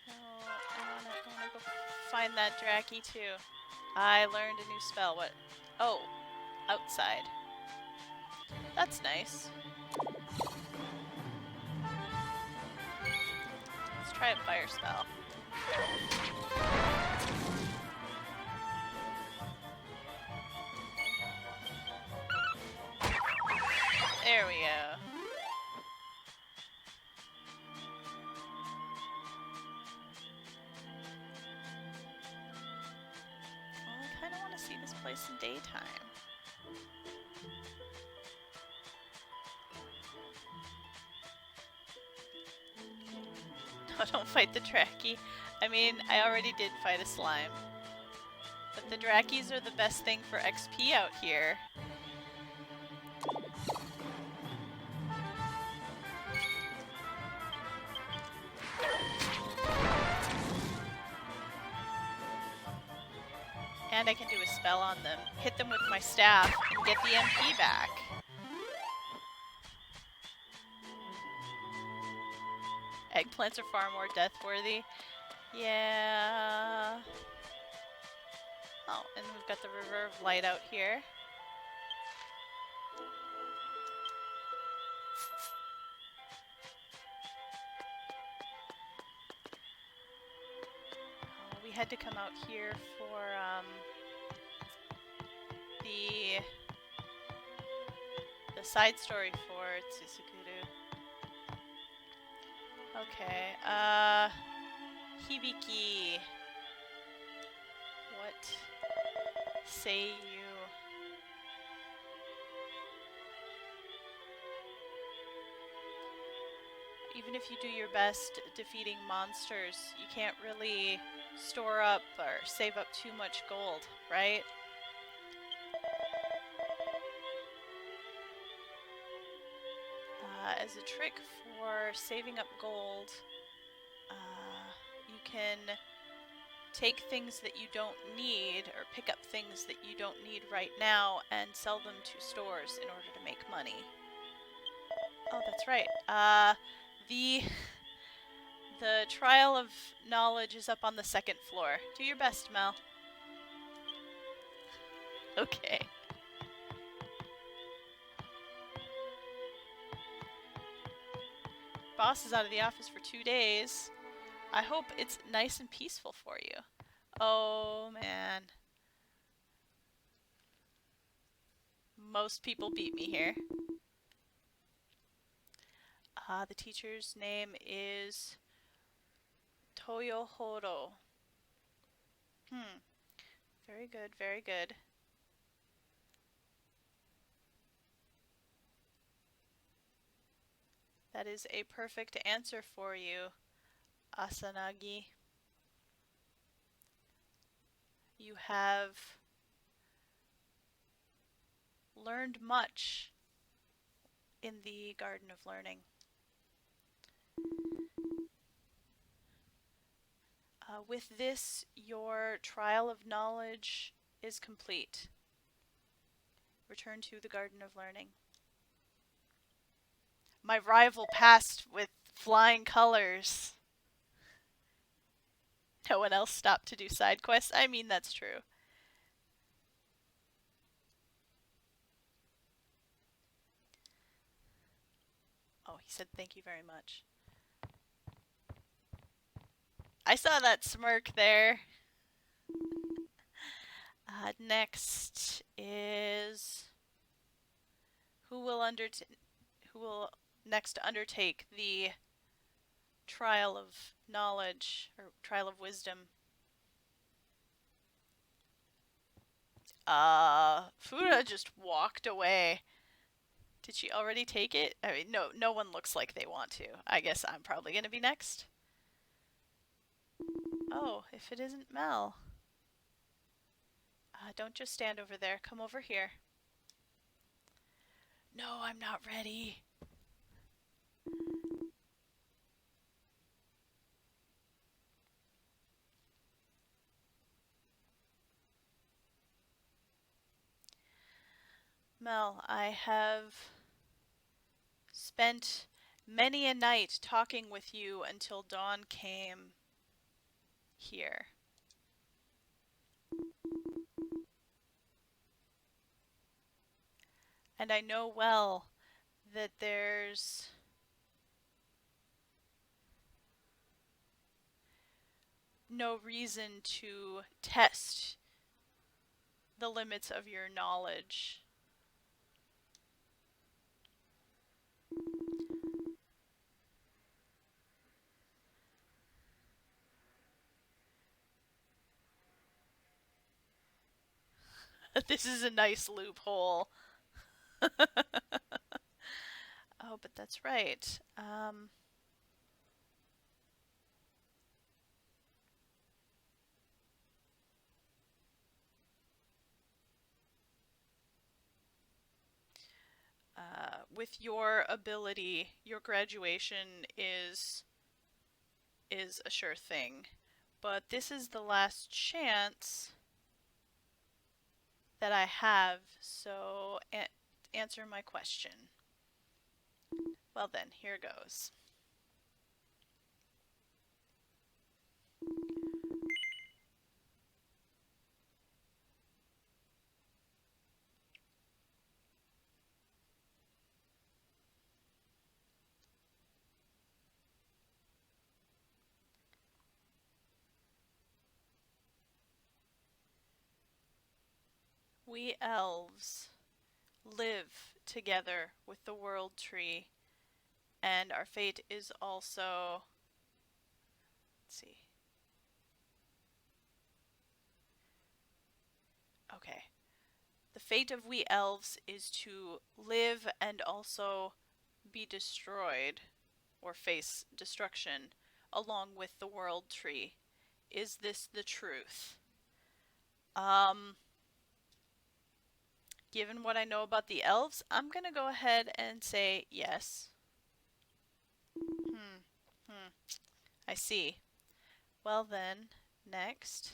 Oh, I wanna go find that Dracky too. I learned a new spell. What? Oh, outside. That's nice. Let's try a fire spell. There we go. Well, I kind of want to see this place in daytime. No, don't fight the Dracky. I mean, I already did fight a slime. But the Drackies are the best thing for XP out here. And I can do a spell on them. Hit them with my staff and get the MP back. Eggplants are far more death-worthy. Yeah. Oh, and we've got the River of Light out here. We had to come out here for the side story for Tsuzukuru. Okay, Hibiki. What say you? Even if you do your best defeating monsters, you can't really store up or save up too much gold, right? As a trick for saving up gold, you can take things that you don't need, or pick up things that you don't need right now, and sell them to stores in order to make money. Oh, that's right. The Trial of Knowledge is up on the second floor. Do your best, Mel. Okay. Boss is out of the office for 2 days. I hope it's nice and peaceful for you. Oh, man. Most people beat me here. The teacher's name is Toyohoro. Very good, very good. That is a perfect answer for you, Asanagi. You have learned much in the Garden of Learning. With this, your trial of knowledge is complete. Return to the Garden of Learning. My rival passed with flying colors. No one else stopped to do side quests. I mean, that's true. Oh, he said thank you very much. I saw that smirk there. Next is who will next undertake the trial of knowledge or trial of wisdom. Fuda just walked away. Did she already take it? I mean, no one looks like they want to. I guess I'm probably gonna be next. Oh, if it isn't Mel. Don't just stand over there. Come over here. No, I'm not ready. Mel, I have spent many a night talking with you until dawn came here. And I know well that there's no reason to test the limits of your knowledge. This is a nice loophole. Oh, but that's right. With your ability, your graduation is a sure thing. But this is the last chance that I have, so answer my question. Well then, here goes. We elves live together with the world tree, and our fate is also. Let's see. Okay. The fate of we elves is to live and also be destroyed or face destruction along with the world tree. Is this the truth? Given what I know about the elves, I'm gonna go ahead and say yes. I see. Well then, next.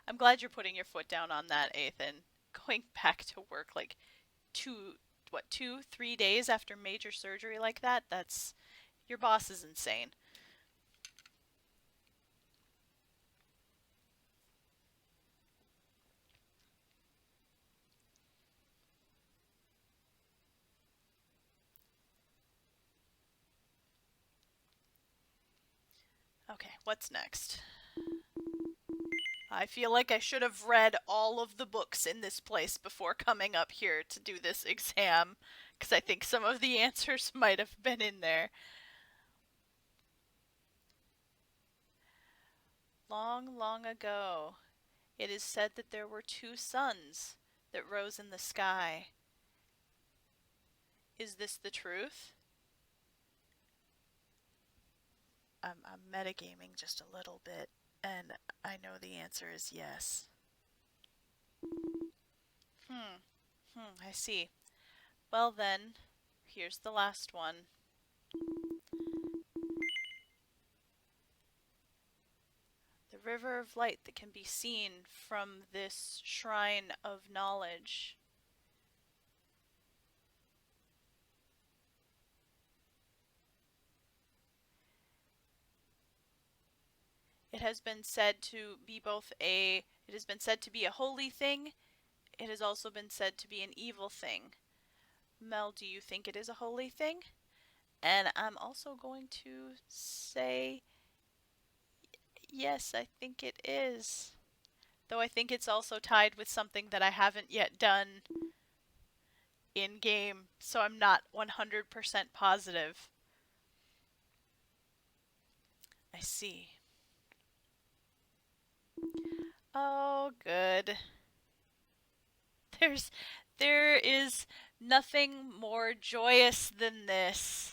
I'm glad you're putting your foot down on that, Ethan. Going back to work like 3 days after major surgery like that? That's... Your boss is insane. Okay, what's next? I feel like I should have read all of the books in this place before coming up here to do this exam, because I think some of the answers might have been in there. Long, long ago, it is said that there were 2 suns that rose in the sky. Is this the truth? I'm metagaming just a little bit, and I know the answer is yes. I see. Well then, here's the last one. The river of light that can be seen from this shrine of knowledge. It has been said to be it has been said to be a holy thing. It has also been said to be an evil thing. Mel, do you think it is a holy thing? And I'm also going to say yes, I think it is. Though I think it's also tied with something that I haven't yet done in game, so I'm not 100% positive. I see. Oh, good. There is nothing more joyous than this.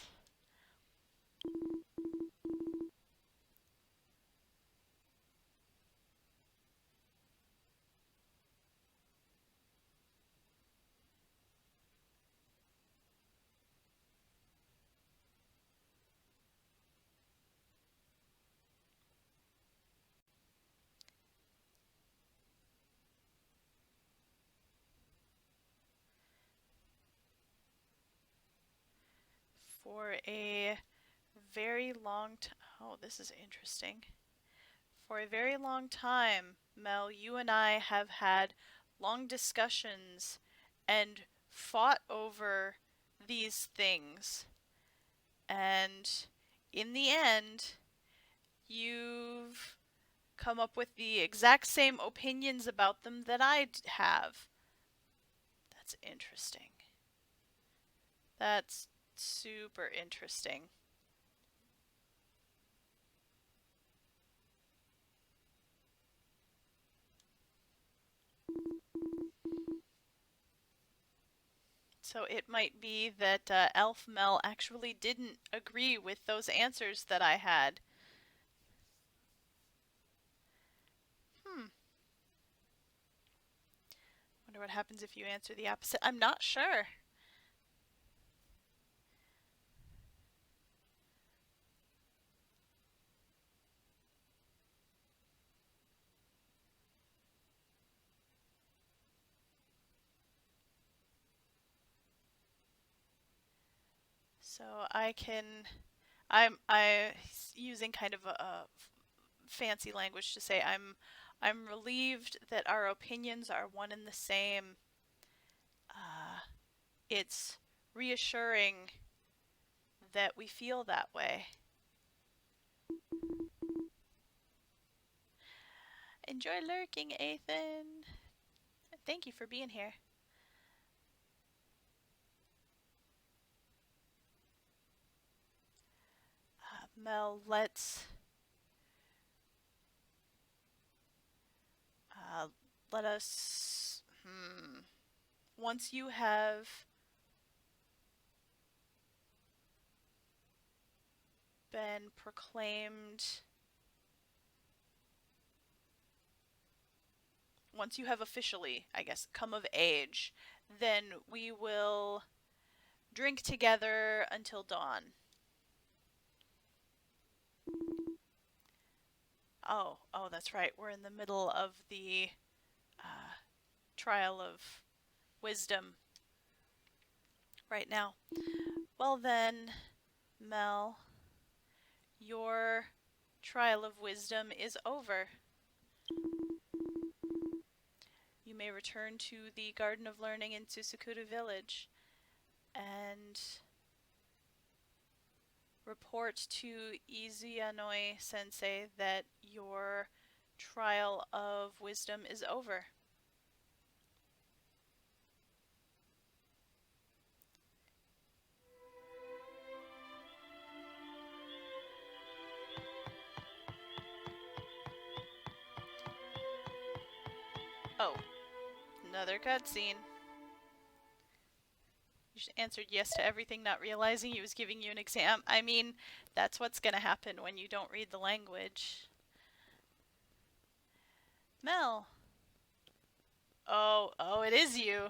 For a very long time. Oh, this is interesting. For a very long time, Mel, you and I have had long discussions and fought over these things. And in the end, you've come up with the exact same opinions about them that I have. That's interesting. That's super interesting. So it might be that Elf Mel actually didn't agree with those answers that I had. Wonder what happens if you answer the opposite. I'm not sure. So I'm using kind of a fancy language to say I'm relieved that our opinions are one and the same. It's reassuring that we feel that way. Enjoy lurking, Ethan. Thank you for being here. Mel, let us, once you have been proclaimed, once you have officially, I guess, come of age, then we will drink together until dawn. Oh, that's right. We're in the middle of the trial of wisdom right now. Well then, Mel, your trial of wisdom is over. You may return to the Garden of Learning in Tsusakuda Village and report to Izuyanoi Sensei that your trial of wisdom is over. Oh, another cutscene. You just answered yes to everything, not realizing he was giving you an exam. I mean, that's what's gonna happen when you don't read the language. Mel. Oh, it is you.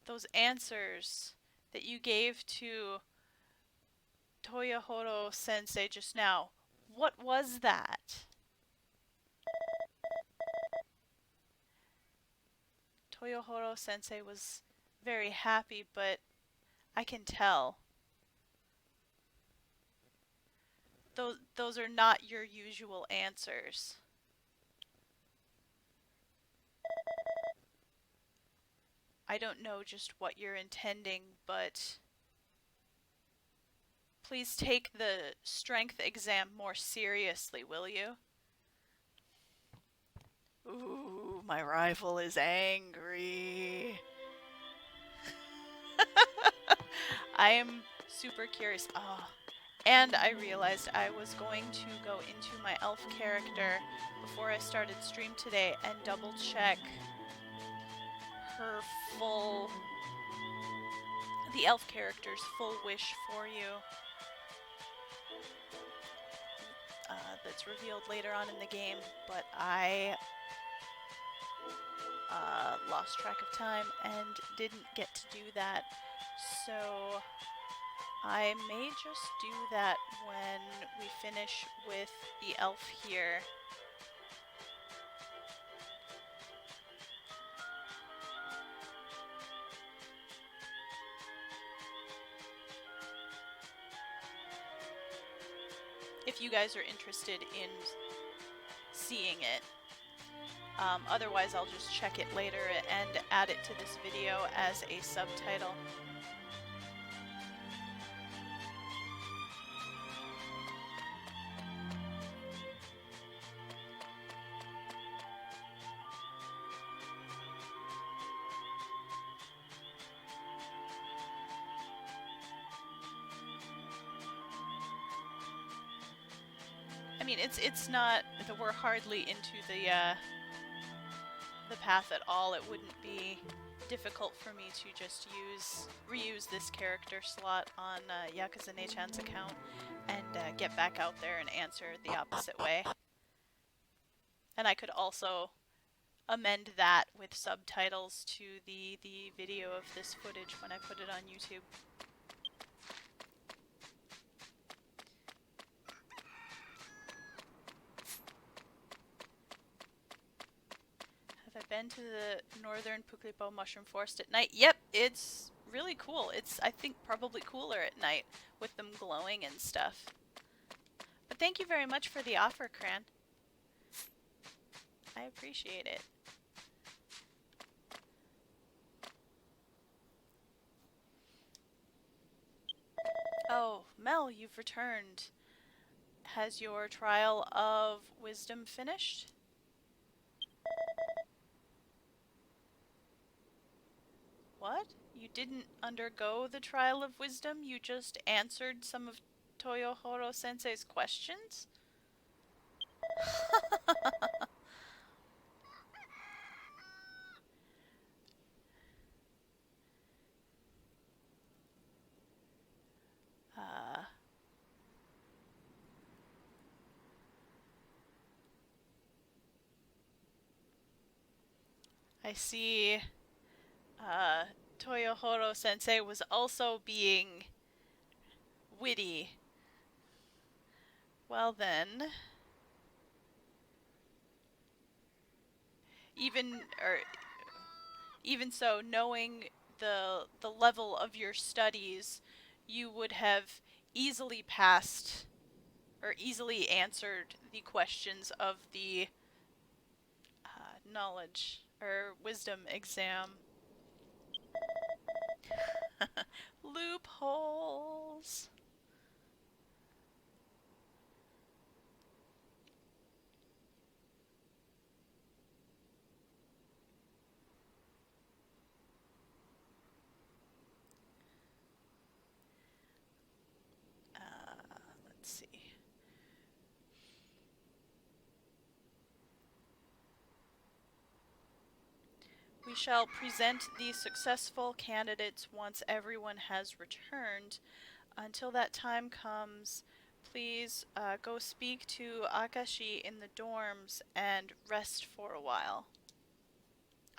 Those answers that you gave to Toyohoro Sensei just now, what was that? Toyohoro Sensei was very happy, but I can tell. Those are not your usual answers. I don't know just what you're intending, but please take the strength exam more seriously, will you? Ooh, my rival is angry. I am super curious. And I realized I was going to go into my elf character before I started stream today and double check the elf character's full wish for you. That's revealed later on in the game, but I lost track of time and didn't get to do that. So I may just do that when we finish with the elf here. If you guys are interested in seeing it. Otherwise, I'll just check it later and add it to this video as a subtitle. I mean, it's not that we're hardly into the path at all. It wouldn't be difficult for me to just reuse this character slot on Yakuza Ne-chan's account and get back out there and answer the opposite way. And I could also amend that with subtitles to the video of this footage when I put it on YouTube. Have I been to the northern Puklipo mushroom forest at night? Yep, it's really cool. It's, I think, probably cooler at night with them glowing and stuff. But thank you very much for the offer, Cran. I appreciate it. Oh, Mel, you've returned. Has your trial of wisdom finished? What? You didn't undergo the trial of wisdom? You just answered some of Toyohoro Sensei's questions? I see Toyohoro Sensei was also being witty. Well then, even so, knowing the level of your studies, you would have easily passed or easily answered the questions of the knowledge or wisdom exam. Loopholes. Let's see. We shall present the successful candidates once everyone has returned. Until that time comes, please go speak to Akashi in the dorms and rest for a while.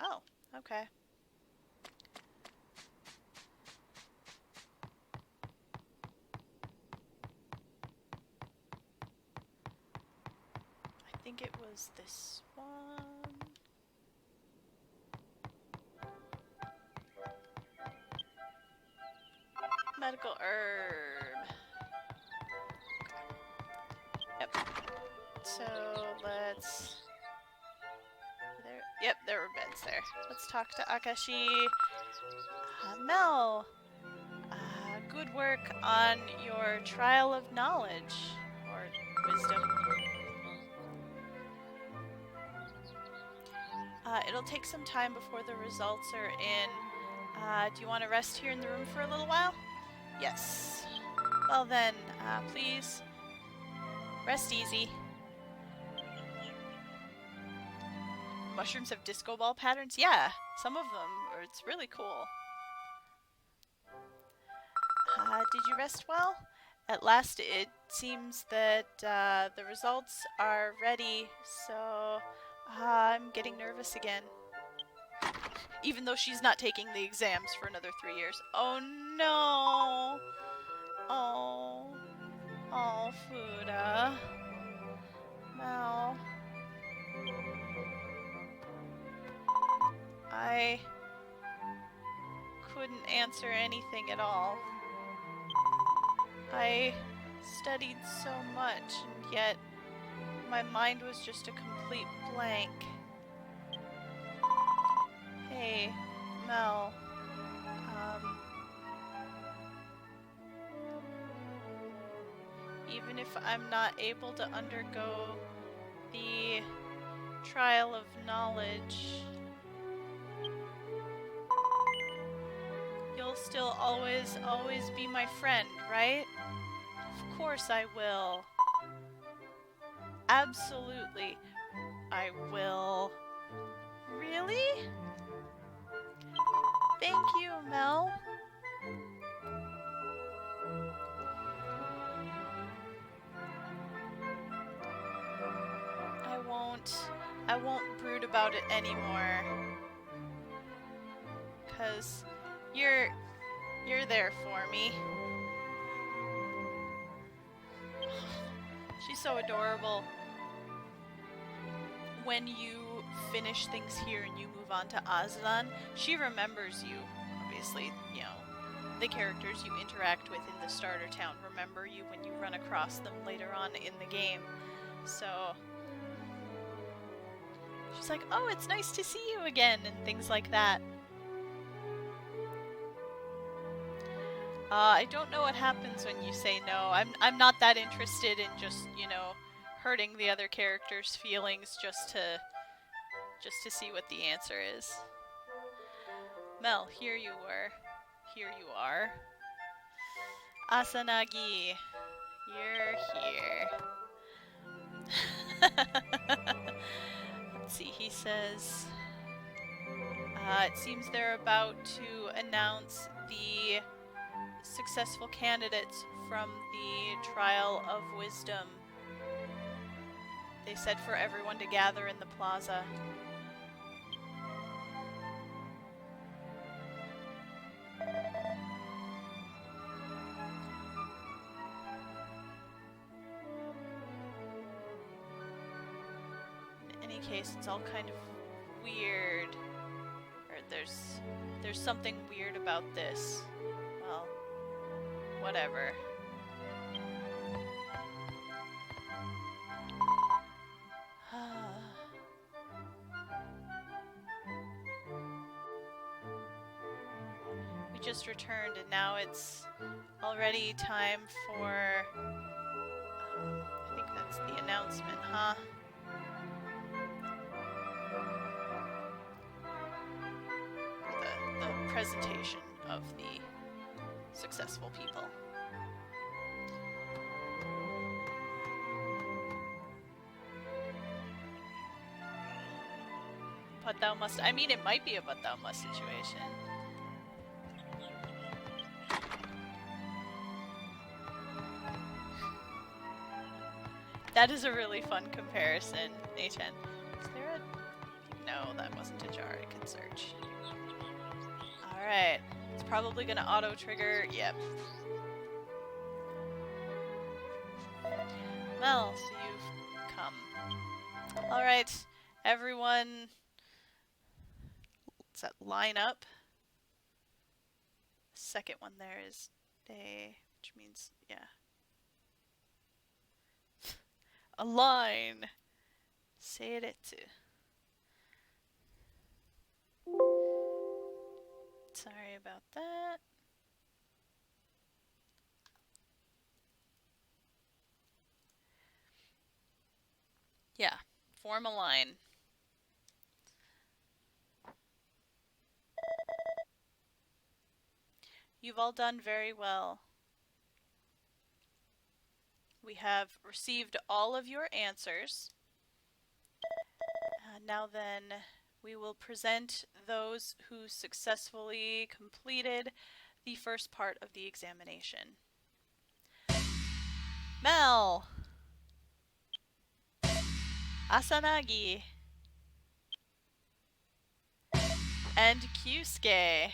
Oh, okay. I think it was this one. Medical herb. Yep. So let's... Yep, there were beds there. Let's talk to Akashi. Mel, good work on your trial of knowledge, or wisdom. It'll take some time before the results are in. Do you want to rest here in the room for a little while? Yes. Well then, please, rest easy. Mushrooms have disco ball patterns? Yeah, some of them. It's really cool. Did you rest well? At last, it seems that the results are ready, so I'm getting nervous again. Even though she's not taking the exams for another 3 years. Oh no! Oh, Fuda. Mel. I couldn't answer anything at all. I studied so much, and yet my mind was just a complete blank. Hey, Mel. Even if I'm not able to undergo the trial of knowledge, you'll still always be my friend, right? Of course I will. Absolutely, I will. Really? Thank you, Mel. I won't brood about it anymore. 'Cause you're there for me. She's so adorable. When you finish things here and you move on to Azlan, she remembers you. Obviously, you know, the characters you interact with in the starter town remember you when you run across them later on in the game. So she's like, oh, it's nice to see you again, and things like that. I don't know what happens when you say no. I'm not that interested in just, you know, hurting the other character's feelings just to see what the answer is. Mel, here you were. Here you are. Asanagi, you're here. Let's see, he says, it seems they're about to announce the successful candidates from the Trial of Wisdom. They said for everyone to gather in the plaza. In any case, it's all kind of weird. Or there's something weird about this. Well, whatever. We just returned and now it's already time for... I think that's the announcement, huh? The presentation of the successful people. But thou must... I mean, it might be a but thou must situation. That is a really fun comparison, Nathan. Is there a... No, that wasn't a jar I could search. Alright. It's probably gonna auto-trigger... Yep. Mel, so you've come. Alright, everyone... Let's line up. Second one there is day, which means, yeah. Align! Seiretsu. Sorry about that. Yeah, form a line. You've all done very well. We have received all of your answers. Now then, we will present those who successfully completed the first part of the examination. Mel! Asanagi! And Kyusuke!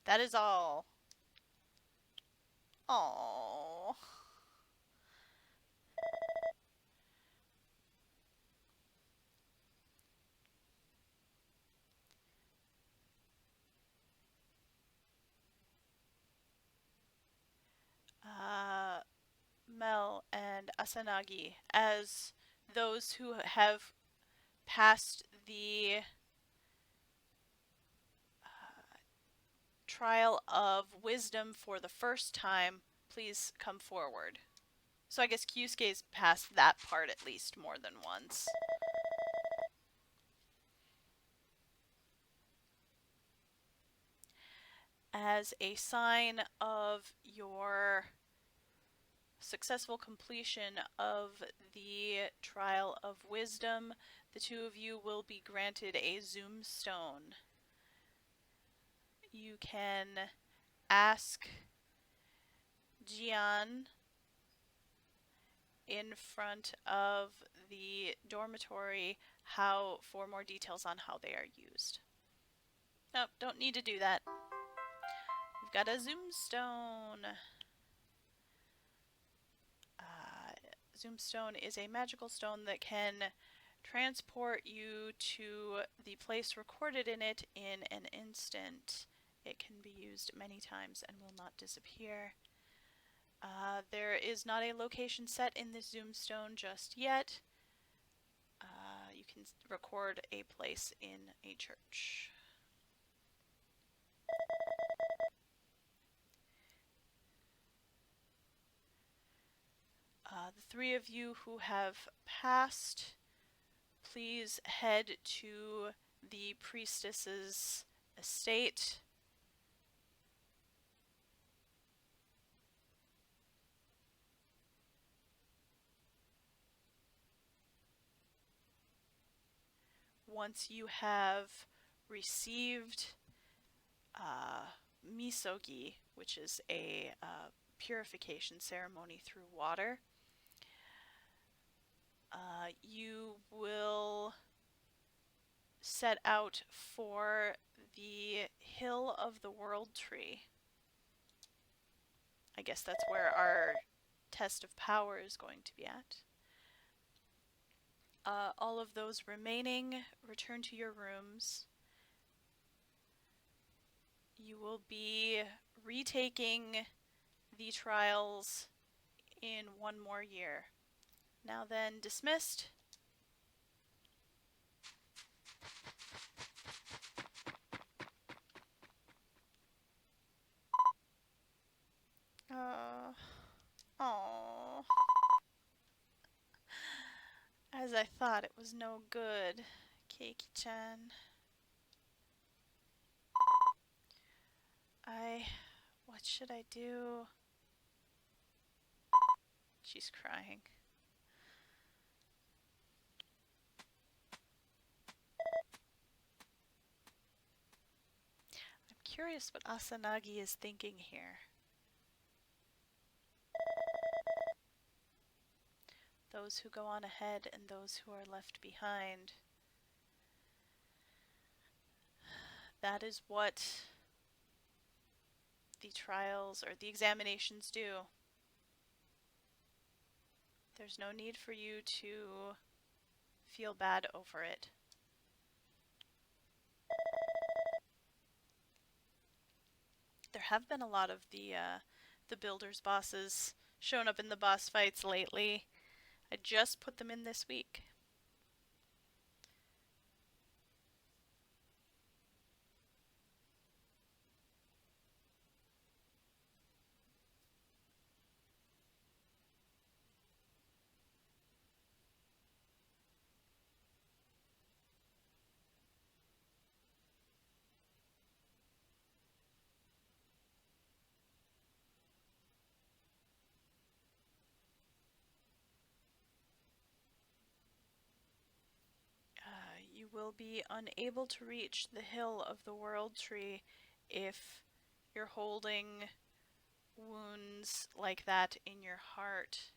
That is all. Aww. Mel and Asanagi, as those who have passed the Trial of Wisdom for the first time, please come forward. So I guess Kyusuke's passed that part at least more than once. As a sign of your successful completion of the Trial of Wisdom, the two of you will be granted a Zoom Stone. You can ask Jian in front of the dormitory for more details on how they are used. Nope, don't need to do that. We've got a Zoom Stone. Zoom Stone is a magical stone that can transport you to the place recorded in it in an instant. It can be used many times and will not disappear. There is not a location set in this Zoom Stone just yet. You can record a place in a church. The three of you who have passed, please head to the priestess's estate. Once you have received misogi, which is a purification ceremony through water, you will set out for the Hill of the World Tree. I guess that's where our test of power is going to be at. All of those remaining, return to your rooms. You will be retaking the trials in 1 more year. Now then, dismissed. Aww. As I thought, it was no good, Keiki-chan. What should I do? She's crying. I'm curious what Asanagi is thinking here. Those who go on ahead and those who are left behind. That is what the trials or the examinations do. There's no need for you to feel bad over it. There have been a lot of the builders' bosses shown up in the boss fights lately. I just put them in this week. You will be unable to reach the Hill of the World Tree if you're holding wounds like that in your heart,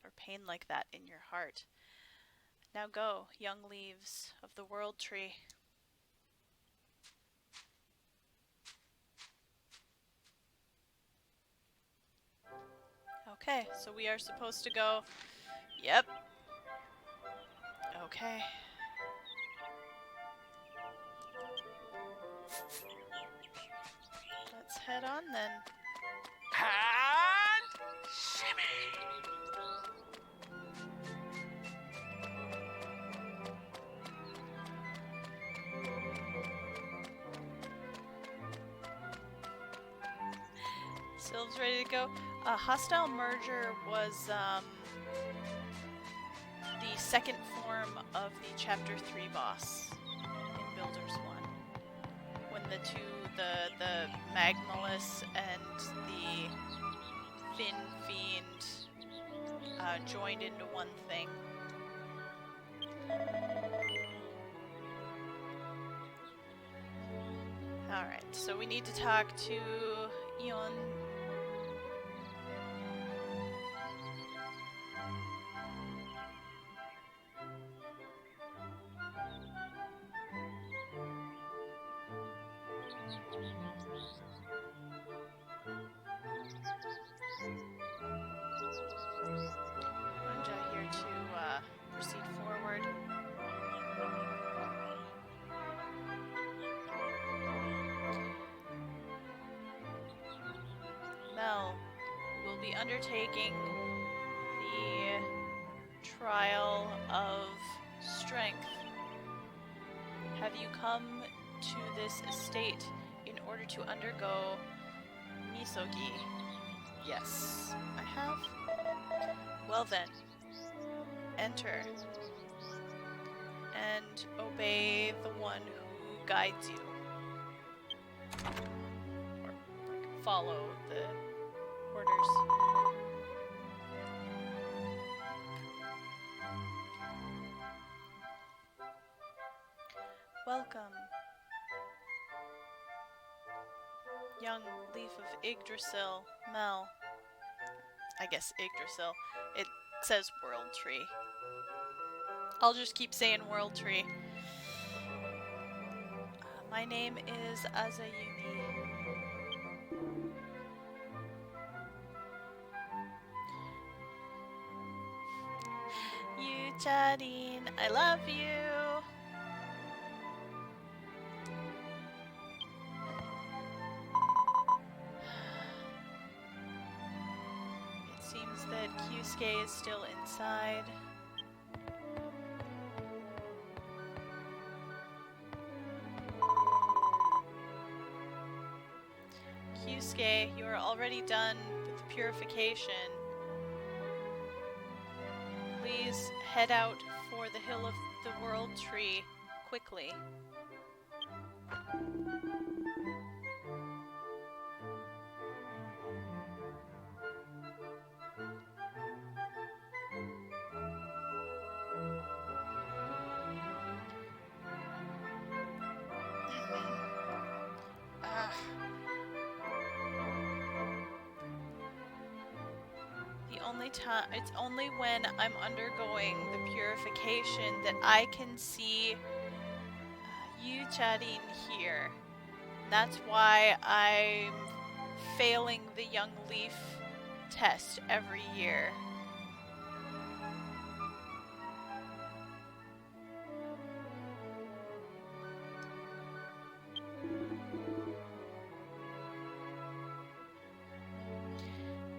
or pain like that in your heart. Now go, young leaves of the World Tree. Okay, so we are supposed to go. Yep. Okay. Let's head on then. And shimmy. Sylve's ready to go. Hostile Merger was the second form of the Chapter 3 boss in Builders 1. When the two, the Magmalus and the Fin Fiend joined into one thing. Alright, so we need to talk to Eon. Wanja here to proceed forward. Mel will be undertaking the trial of strength. Have you come to this estate in order to undergo misogi. Yes, I have. Well then, enter and obey the one who guides you. Or like, follow the orders. Welcome, young leaf of Yggdrasil, Mel. I guess Yggdrasil. It says World Tree. I'll just keep saying World Tree. My name is Azayumi. Yucharin, I love you. It seems that Kyusuke is still inside. Kyusuke, you are already done with the purification. Please head out for the Hill of the World Tree quickly. It's only when I'm undergoing the purification that I can see Yucharin here. That's why I'm failing the Young Leaf test every year.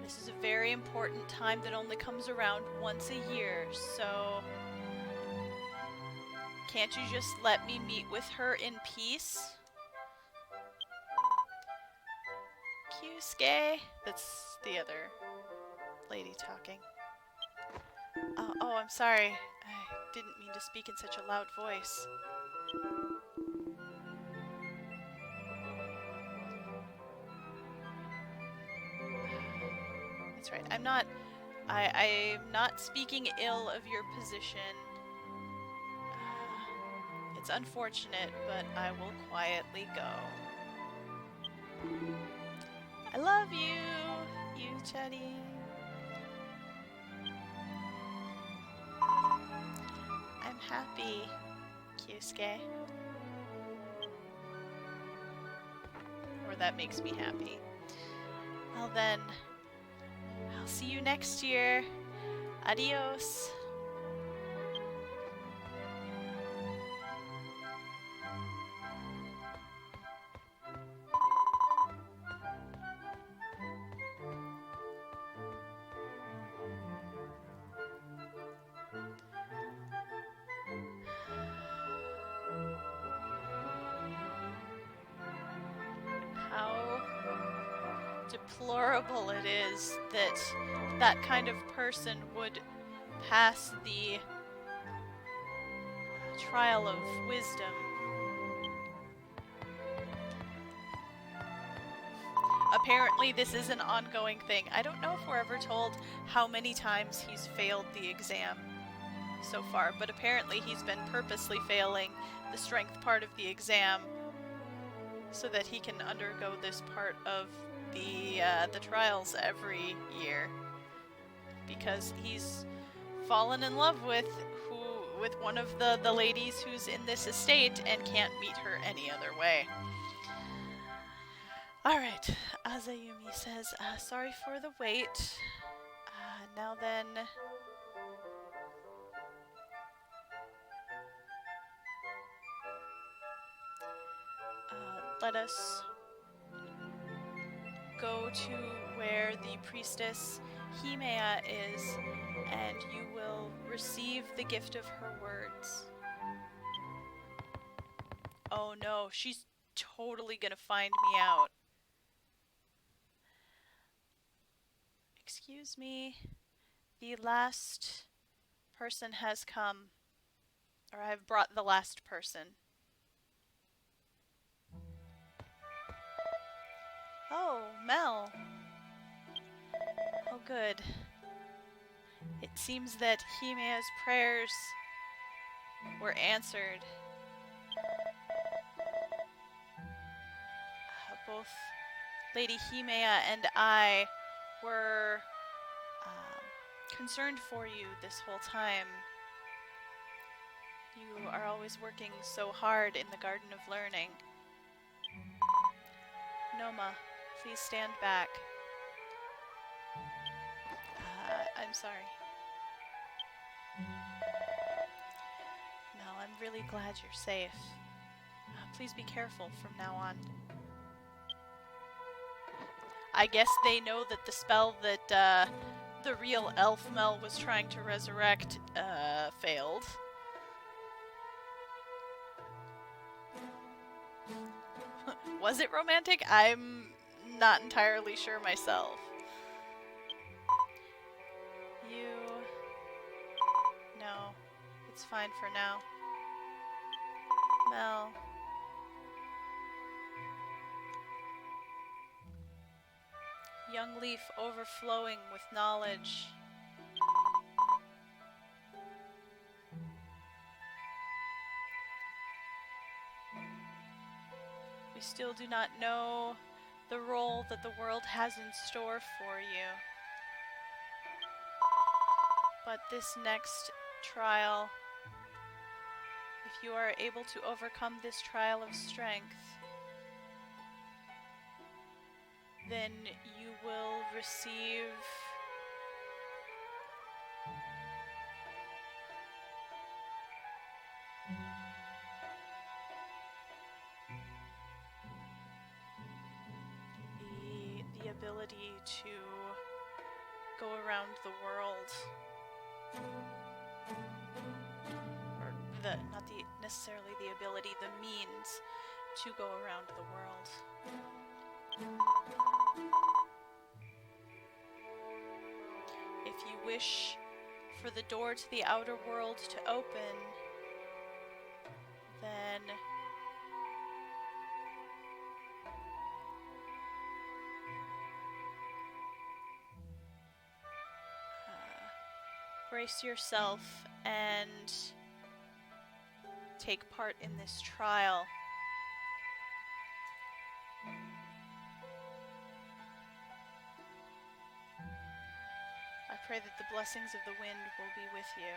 This is a very important time that only comes around once a year, so can't you just let me meet with her in peace? Kyusuke! That's the other lady talking. Oh, I'm sorry. I didn't mean to speak in such a loud voice. That's right. I'm not speaking ill of your position. It's unfortunate, but I will quietly go. I love you, Yucharin. I'm happy, Kyusuke. Or that makes me happy. Well then, I'll see you next year. Adios. How deplorable it is that that kind of person would pass the trial of wisdom. Apparently this is an ongoing thing. I don't know if we're ever told how many times he's failed the exam so far, but apparently he's been purposely failing the strength part of the exam so that he can undergo this part of the trials every year, because he's fallen in love with one of the ladies who's in this estate and can't meet her any other way. Alright, Azayumi says, sorry for the wait. Now then, let us go to where the priestess Himea is, and you will receive the gift of her words. Oh no, she's totally gonna find me out. Excuse me. The last person has come. Or I've brought the last person. Oh, Mel. Oh, good. It seems that Himea's prayers were answered. Both Lady Himea and I were concerned for you this whole time. You are always working so hard in the Garden of Learning. Noma, please stand back. I'm sorry. No, I'm really glad you're safe. Please be careful from now on. I guess they know that the spell that the real elf Mel was trying to resurrect failed. Was it romantic? I'm not entirely sure myself. No, it's fine for now. Mel. Young leaf overflowing with knowledge. We still do not know the role that the world has in store for you. But this next trial, if you are able to overcome this trial of strength, then you will receive the ability to go around the world. Or not necessarily the ability, the means to go around the world. If you wish for the door to the outer world to open, then brace yourself and take part in this trial. I pray that the blessings of the wind will be with you.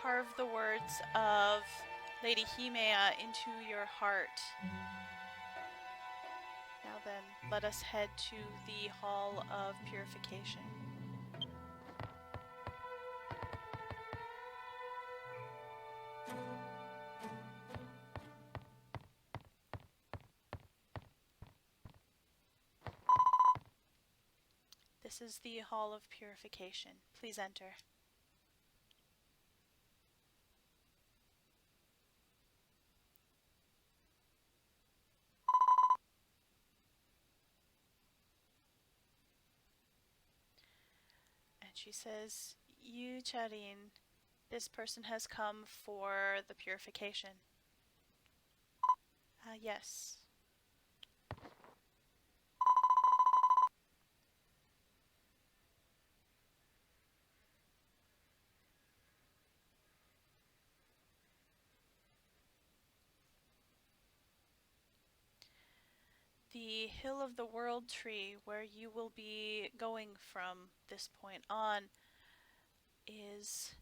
Carve the words of Lady Himea into your heart. Now then, let us head to the Hall of Purification. This is the Hall of Purification. Please enter. She says, "You, Charin, this person has come for the purification." Yes. The Hill of the World Tree, where you will be going from this point on, is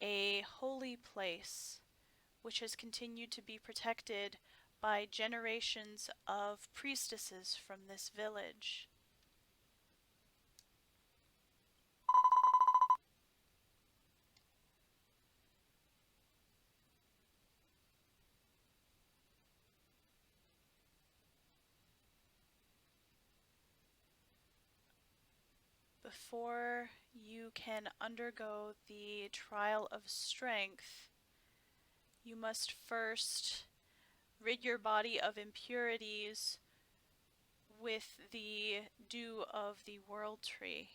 a holy place which has continued to be protected by generations of priestesses from this village. before you can undergo the trial of strength, you must first rid your body of impurities with the dew of the world tree.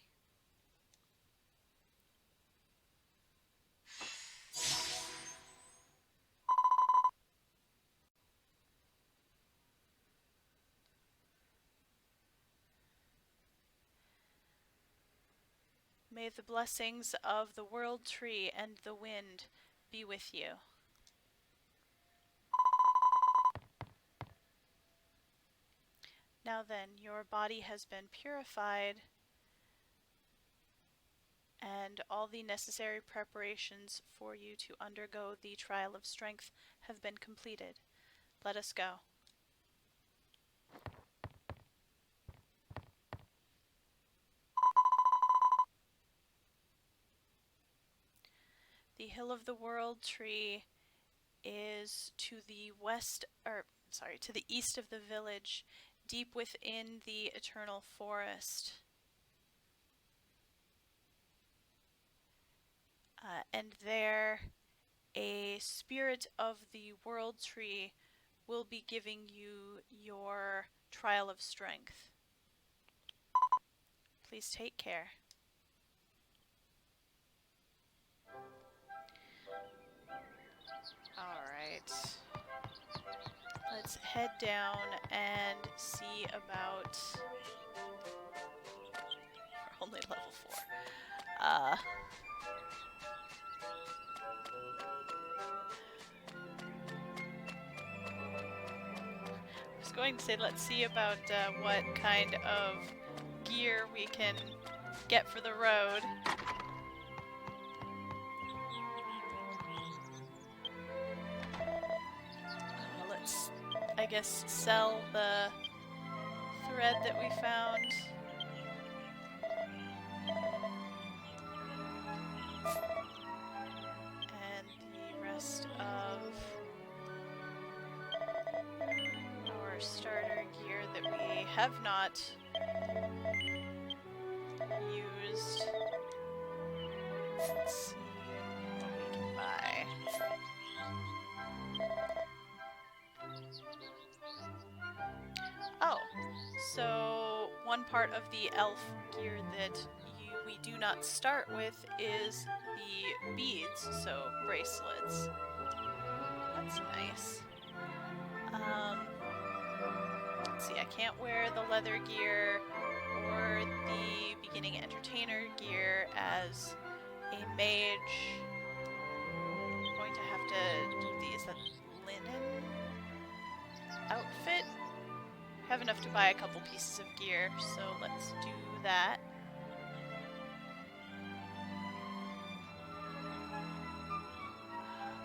May the blessings of the world tree and the wind be with you. Now then, your body has been purified, and all the necessary preparations for you to undergo the trial of strength have been completed. Let us go. The Hill of the World Tree is to the to the east of the village, deep within the eternal forest. And there, a spirit of the world tree will be giving you your trial of strength. Please take care. Alright. Let's head down and see about... We're only level 4. I was going to say, let's see about what kind of gear we can get for the road. Let's, I guess, sell the thread that we found. And the rest of our starter gear that we have not used. Let's see what we can buy. Oh, so one part of the elf gear that we do not start with is the beads, so bracelets. That's nice. Let's see, I can't wear the leather gear or the beginning entertainer gear as a mage. I'm going to have to do these. That linen outfit. I have enough to buy a couple pieces of gear, so let's do that.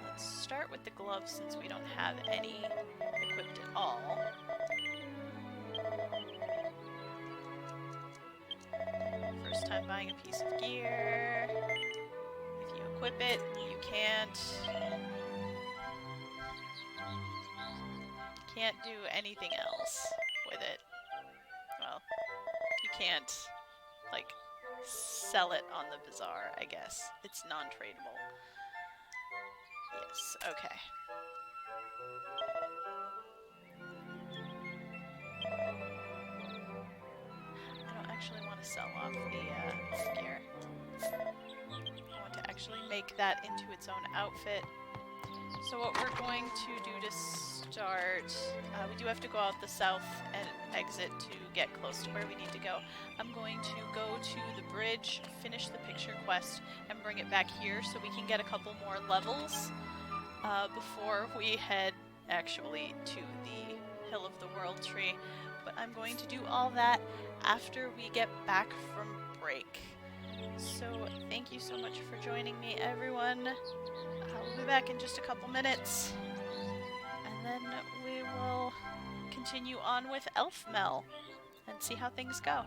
Let's start with the gloves since we don't have any equipped at all. First time buying a piece of gear. If you equip it, you can't do anything else with it. Well, you can't, like, sell it on the bazaar, I guess. It's non-tradable. Yes, okay. I don't actually want to sell off the gear. I want to actually make that into its own outfit. So what we're going to do to start, we do have to go out the south and exit to get close to where we need to go. I'm going to go to the bridge, finish the picture quest, and bring it back here so we can get a couple more levels before we head actually to the Hill of the World Tree. But I'm going to do all that after we get back from break. So thank you so much for joining me, everyone. We'll be back in just a couple minutes, and then we will continue on with Elf Mel and see how things go.